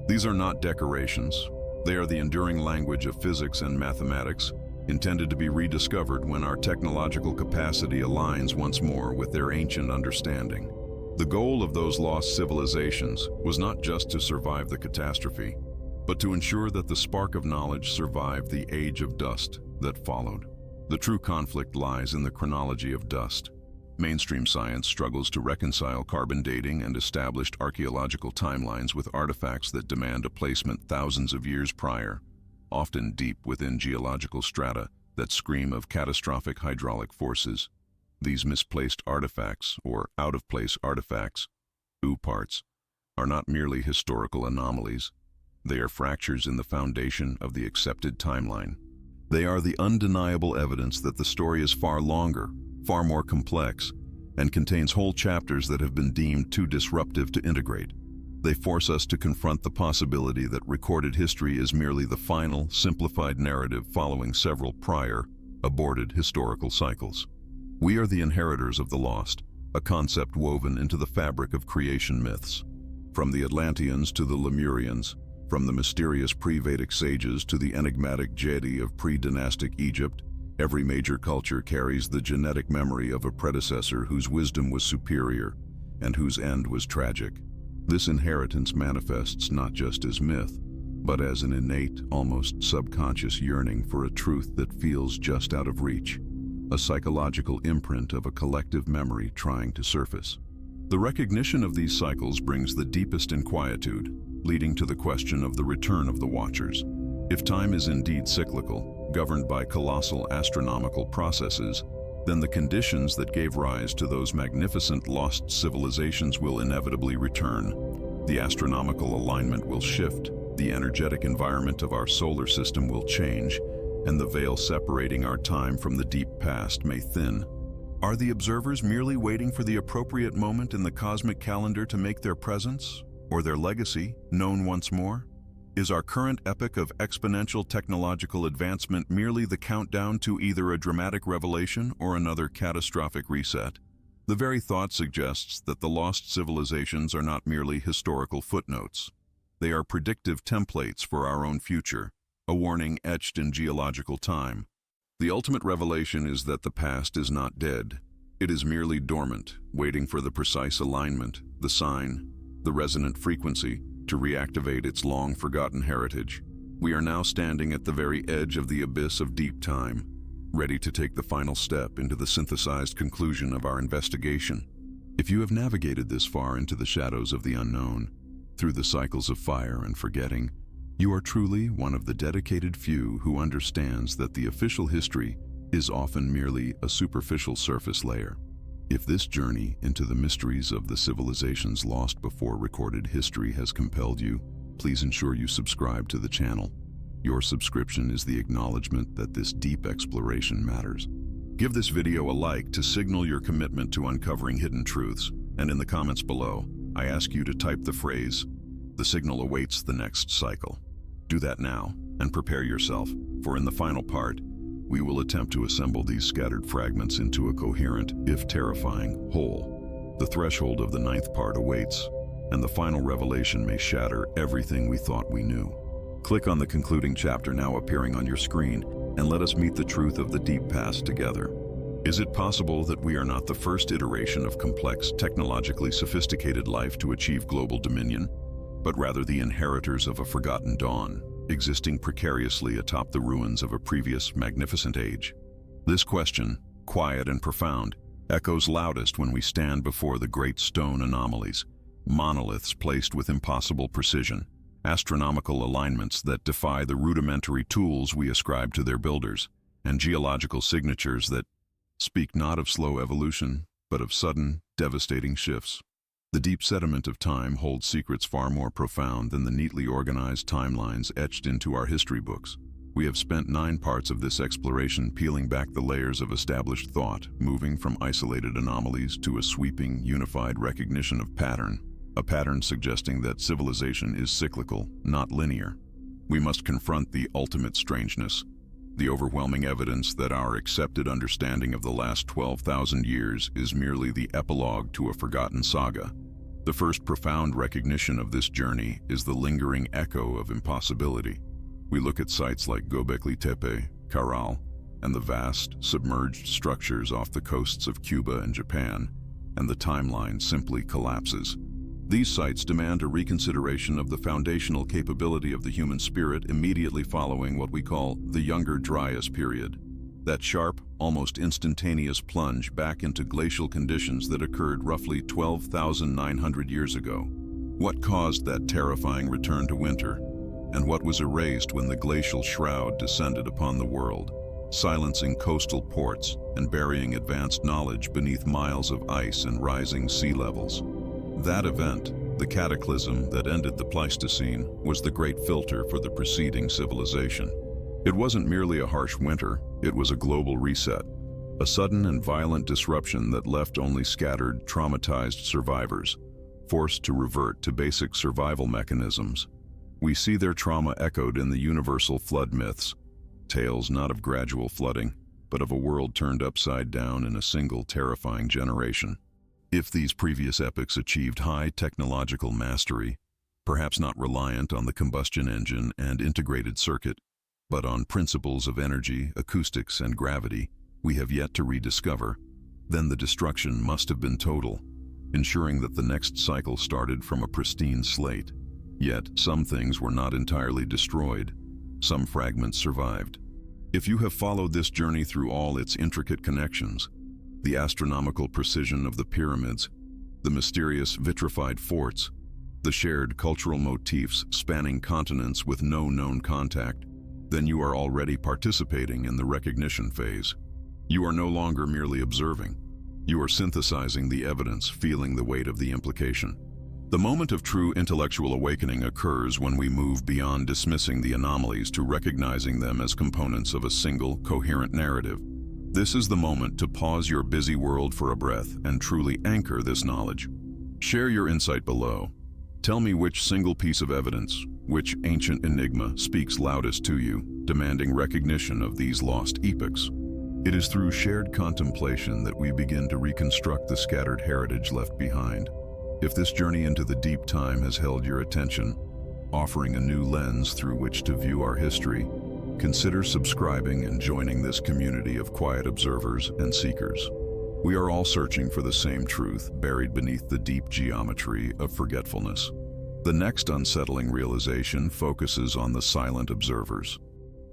These are not decorations. They are the enduring language of physics and mathematics, intended to be rediscovered when our technological capacity aligns once more with their ancient understanding. The goal of those lost civilizations was not just to survive the catastrophe, but to ensure that the spark of knowledge survived the age of dust that followed. The true conflict lies in the chronology of dust. Mainstream science struggles to reconcile carbon dating and established archaeological timelines with artifacts that demand a placement thousands of years prior, often deep within geological strata that scream of catastrophic hydraulic forces. These misplaced artifacts, or out-of-place artifacts, parts, are not merely historical anomalies. They are fractures in the foundation of the accepted timeline. They are the undeniable evidence that the story is far longer, far more complex, and contains whole chapters that have been deemed too disruptive to integrate. They force us to confront the possibility that recorded history is merely the final, simplified narrative following several prior, aborted historical cycles. We are the inheritors of the lost, a concept woven into the fabric of creation myths. From the Atlanteans to the Lemurians, from the mysterious pre-Vedic sages to the enigmatic Jedi of pre-dynastic Egypt, every major culture carries the genetic memory of a predecessor whose wisdom was superior and whose end was tragic. This inheritance manifests not just as myth, but as an innate, almost subconscious yearning for a truth that feels just out of reach, a psychological imprint of a collective memory trying to surface. The recognition of these cycles brings the deepest inquietude, leading to the question of the return of the Watchers. If time is indeed cyclical, governed by colossal astronomical processes, then the conditions that gave rise to those magnificent lost civilizations will inevitably return. The astronomical alignment will shift, the energetic environment of our solar system will change, and the veil separating our time from the deep past may thin. Are the observers merely waiting for the appropriate moment in the cosmic calendar to make their presence, or their legacy, known once more? Is our current epoch of exponential technological advancement merely the countdown to either a dramatic revelation or another catastrophic reset? The very thought suggests that the lost civilizations are not merely historical footnotes. They are predictive templates for our own future, a warning etched in geological time. The ultimate revelation is that the past is not dead. It is merely dormant, waiting for the precise alignment, the sign, the resonant frequency, to reactivate its long-forgotten heritage. We are now standing at the very edge of the abyss of deep time, ready to take the final step into the synthesized conclusion of our investigation. If you have navigated this far into the shadows of the unknown, through the cycles of fire and forgetting, you are truly one of the dedicated few who understands that the official history is often merely a superficial surface layer. If this journey into the mysteries of the civilizations lost before recorded history has compelled you, please ensure you subscribe to the channel. Your subscription is the acknowledgement that this deep exploration matters. Give this video a like to signal your commitment to uncovering hidden truths, and in the comments below, I ask you to type the phrase, "The signal awaits the next cycle." Do that now, and prepare yourself, for in the final part, we will attempt to assemble these scattered fragments into a coherent, if terrifying, whole. The threshold of the ninth part awaits, and the final revelation may shatter everything we thought we knew. Click on the concluding chapter now appearing on your screen, and let us meet the truth of the deep past together. Is it possible that we are not the first iteration of complex, technologically sophisticated life to achieve global dominion, but rather the inheritors of a forgotten dawn, existing precariously atop the ruins of a previous magnificent age? This question, quiet and profound, echoes loudest when we stand before the great stone anomalies, monoliths placed with impossible precision, astronomical alignments that defy the rudimentary tools we ascribe to their builders, and geological signatures that speak not of slow evolution, but of sudden, devastating shifts. The deep sediment of time holds secrets far more profound than the neatly organized timelines etched into our history books. We have spent 9 parts of this exploration peeling back the layers of established thought, moving from isolated anomalies to a sweeping, unified recognition of pattern, a pattern suggesting that civilization is cyclical, not linear. We must confront the ultimate strangeness, the overwhelming evidence that our accepted understanding of the last 12,000 years is merely the epilogue to a forgotten saga. The first profound recognition of this journey is the lingering echo of impossibility. We look at sites like Göbekli Tepe, Caral, and the vast, submerged structures off the coasts of Cuba and Japan, and the timeline simply collapses. These sites demand a reconsideration of the foundational capability of the human spirit immediately following what we call the Younger Dryas period, that sharp, almost instantaneous plunge back into glacial conditions that occurred roughly 12,900 years ago. What caused that terrifying return to winter, and what was erased when the glacial shroud descended upon the world, silencing coastal ports and burying advanced knowledge beneath miles of ice and rising sea levels? That event, the cataclysm that ended the Pleistocene, was the great filter for the preceding civilization. It wasn't merely a harsh winter, it was a global reset, a sudden and violent disruption that left only scattered, traumatized survivors, forced to revert to basic survival mechanisms. We see their trauma echoed in the universal flood myths, tales not of gradual flooding, but of a world turned upside down in a single terrifying generation. If these previous epics achieved high technological mastery, perhaps not reliant on the combustion engine and integrated circuit, but on principles of energy, acoustics, and gravity we have yet to rediscover, then the destruction must have been total, ensuring that the next cycle started from a pristine slate. Yet, some things were not entirely destroyed. Some fragments survived. If you have followed this journey through all its intricate connections, the astronomical precision of the pyramids, the mysterious vitrified forts, the shared cultural motifs spanning continents with no known contact, then you are already participating in the recognition phase. You are no longer merely observing. You are synthesizing the evidence, feeling the weight of the implication. The moment of true intellectual awakening occurs when we move beyond dismissing the anomalies to recognizing them as components of a single, coherent narrative. This is the moment to pause your busy world for a breath and truly anchor this knowledge. Share your insight below. Tell me which single piece of evidence, which ancient enigma speaks loudest to you, demanding recognition of these lost epochs. It is through shared contemplation that we begin to reconstruct the scattered heritage left behind. If this journey into the deep time has held your attention, offering a new lens through which to view our history, consider subscribing and joining this community of quiet observers and seekers. We are all searching for the same truth buried beneath the deep geometry of forgetfulness. The next unsettling realization focuses on the silent observers.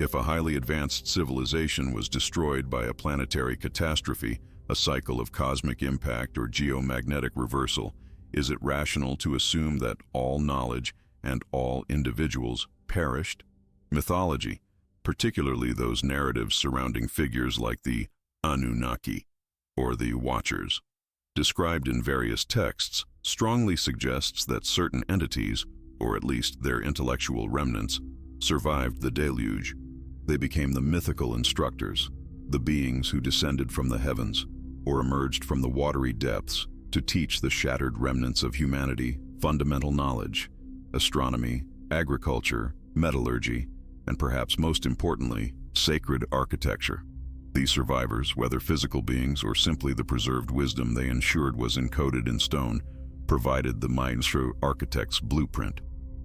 If a highly advanced civilization was destroyed by a planetary catastrophe, a cycle of cosmic impact, or geomagnetic reversal, is it rational to assume that all knowledge and all individuals perished? Mythology, particularly those narratives surrounding figures like the Anunnaki or the Watchers, described in various texts, strongly suggests that certain entities, or at least their intellectual remnants, survived the deluge. They became the mythical instructors, the beings who descended from the heavens or emerged from the watery depths to teach the shattered remnants of humanity fundamental knowledge, astronomy, agriculture, metallurgy, and perhaps most importantly, sacred architecture. These survivors, whether physical beings or simply the preserved wisdom they ensured was encoded in stone, provided the maestro architect's blueprint.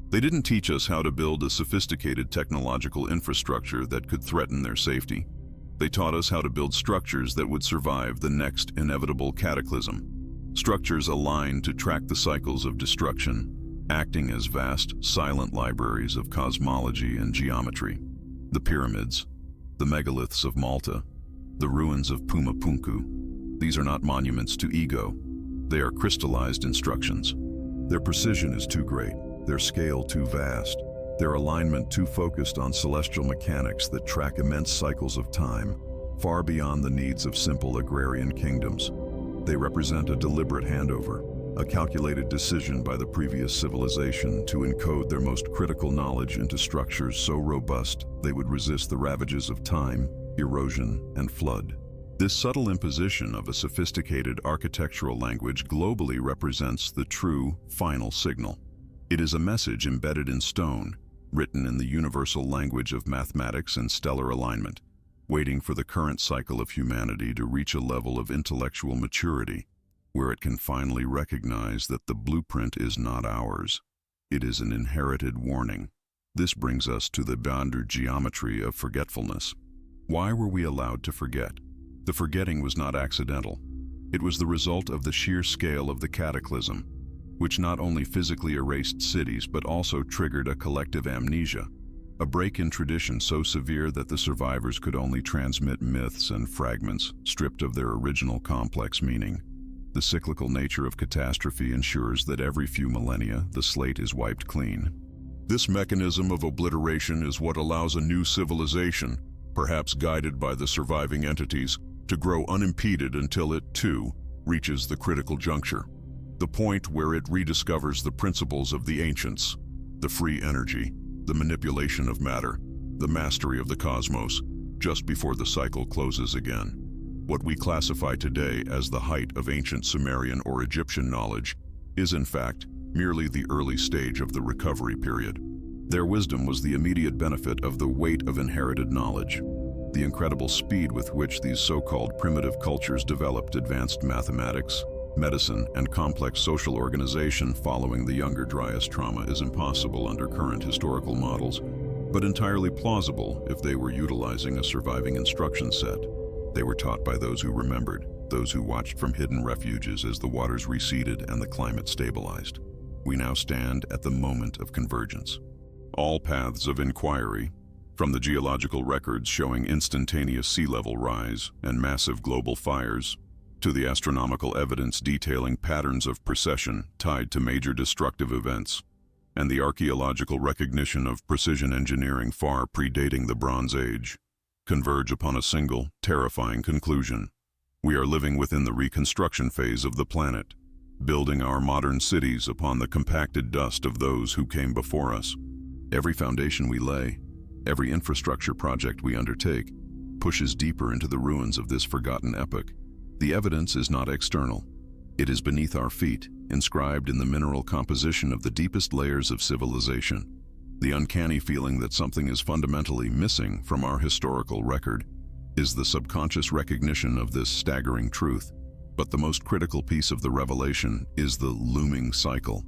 They didn't teach us how to build a sophisticated technological infrastructure that could threaten their safety. They taught us how to build structures that would survive the next inevitable cataclysm. Structures aligned to track the cycles of destruction, acting as vast, silent libraries of cosmology and geometry. The pyramids, the megaliths of Malta, the ruins of Pumapunku. These are not monuments to ego. They are crystallized instructions. Their precision is too great, their scale too vast, their alignment too focused on celestial mechanics that track immense cycles of time, far beyond the needs of simple agrarian kingdoms. They represent a deliberate handover, a calculated decision by the previous civilization to encode their most critical knowledge into structures so robust they would resist the ravages of time, erosion, and flood. This subtle imposition of a sophisticated architectural language globally represents the true, final signal. It is a message embedded in stone, written in the universal language of mathematics and stellar alignment, waiting for the current cycle of humanity to reach a level of intellectual maturity where it can finally recognize that the blueprint is not ours. It is an inherited warning. This brings us to the boundary geometry of forgetfulness. Why were we allowed to forget? The forgetting was not accidental. It was the result of the sheer scale of the cataclysm, which not only physically erased cities but also triggered a collective amnesia, a break in tradition so severe that the survivors could only transmit myths and fragments stripped of their original complex meaning. The cyclical nature of catastrophe ensures that every few millennia the slate is wiped clean. This mechanism of obliteration is what allows a new civilization, perhaps guided by the surviving entities, to grow unimpeded until it, too, reaches the critical juncture, the point where it rediscovers the principles of the ancients, the free energy, the manipulation of matter, the mastery of the cosmos, just before the cycle closes again. What we classify today as the height of ancient Sumerian or Egyptian knowledge is, in fact, merely the early stage of the recovery period. Their wisdom was the immediate benefit of the weight of inherited knowledge. The incredible speed with which these so-called primitive cultures developed advanced mathematics, medicine, and complex social organization following the Younger Dryas trauma is impossible under current historical models, but entirely plausible if they were utilizing a surviving instruction set. They were taught by those who remembered, those who watched from hidden refuges as the waters receded and the climate stabilized. We now stand at the moment of convergence. All paths of inquiry, from the geological records showing instantaneous sea level rise and massive global fires, to the astronomical evidence detailing patterns of precession tied to major destructive events, and the archaeological recognition of precision engineering far predating the Bronze Age, converge upon a single, terrifying conclusion. We are living within the reconstruction phase of the planet, building our modern cities upon the compacted dust of those who came before us. Every foundation we lay, every infrastructure project we undertake, pushes deeper into the ruins of this forgotten epoch. The evidence is not external. It is beneath our feet, inscribed in the mineral composition of the deepest layers of civilization. The uncanny feeling that something is fundamentally missing from our historical record is the subconscious recognition of this staggering truth. But the most critical piece of the revelation is the looming cycle.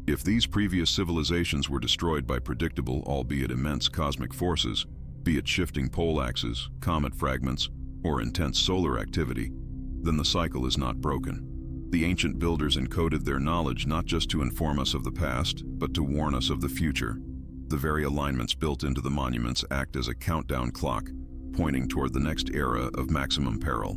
If these previous civilizations were destroyed by predictable, albeit immense, cosmic forces, be it shifting pole axes, comet fragments, or intense solar activity, then the cycle is not broken. The ancient builders encoded their knowledge not just to inform us of the past, but to warn us of the future. The very alignments built into the monuments act as a countdown clock, pointing toward the next era of maximum peril.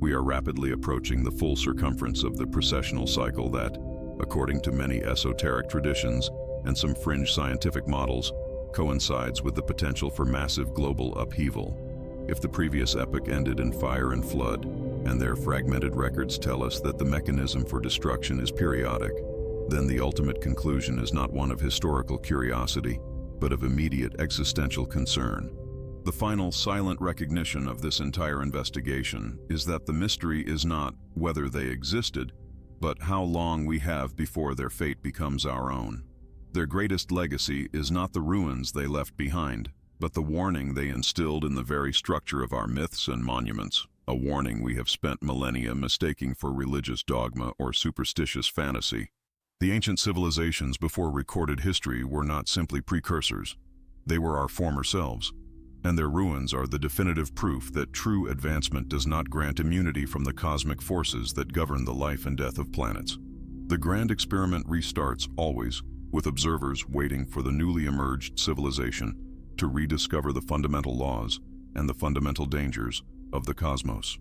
We are rapidly approaching the full circumference of the precessional cycle that, according to many esoteric traditions and some fringe scientific models, coincides with the potential for massive global upheaval. If the previous epoch ended in fire and flood, and their fragmented records tell us that the mechanism for destruction is periodic, then the ultimate conclusion is not one of historical curiosity, but of immediate existential concern. The final silent recognition of this entire investigation is that the mystery is not whether they existed, but how long we have before their fate becomes our own. Their greatest legacy is not the ruins they left behind, but the warning they instilled in the very structure of our myths and monuments, a warning we have spent millennia mistaking for religious dogma or superstitious fantasy. The ancient civilizations before recorded history were not simply precursors. They were our former selves, and their ruins are the definitive proof that true advancement does not grant immunity from the cosmic forces that govern the life and death of planets. The grand experiment restarts always, with observers waiting for the newly emerged civilization to rediscover the fundamental laws and the fundamental dangers of the cosmos.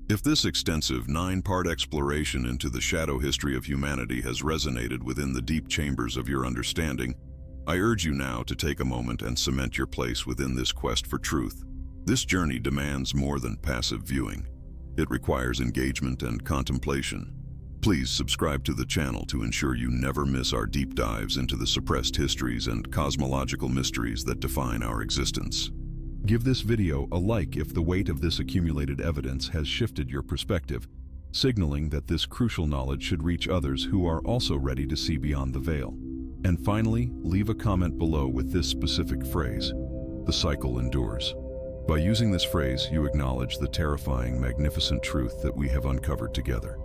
If this extensive 9-part exploration into the shadow history of humanity has resonated within the deep chambers of your understanding, I urge you now to take a moment and cement your place within this quest for truth. This journey demands more than passive viewing. It requires engagement and contemplation. Please subscribe to the channel to ensure you never miss our deep dives into the suppressed histories and cosmological mysteries that define our existence. Give this video a like if the weight of this accumulated evidence has shifted your perspective, signaling that this crucial knowledge should reach others who are also ready to see beyond the veil. And finally, leave a comment below with this specific phrase: "The cycle endures." By using this phrase, you acknowledge the terrifying, magnificent truth that we have uncovered together.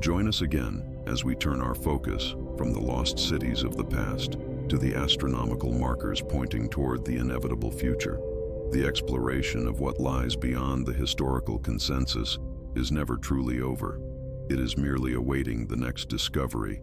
Join us again as we turn our focus from the lost cities of the past to the astronomical markers pointing toward the inevitable future. The exploration of what lies beyond the historical consensus is never truly over. It is merely awaiting the next discovery,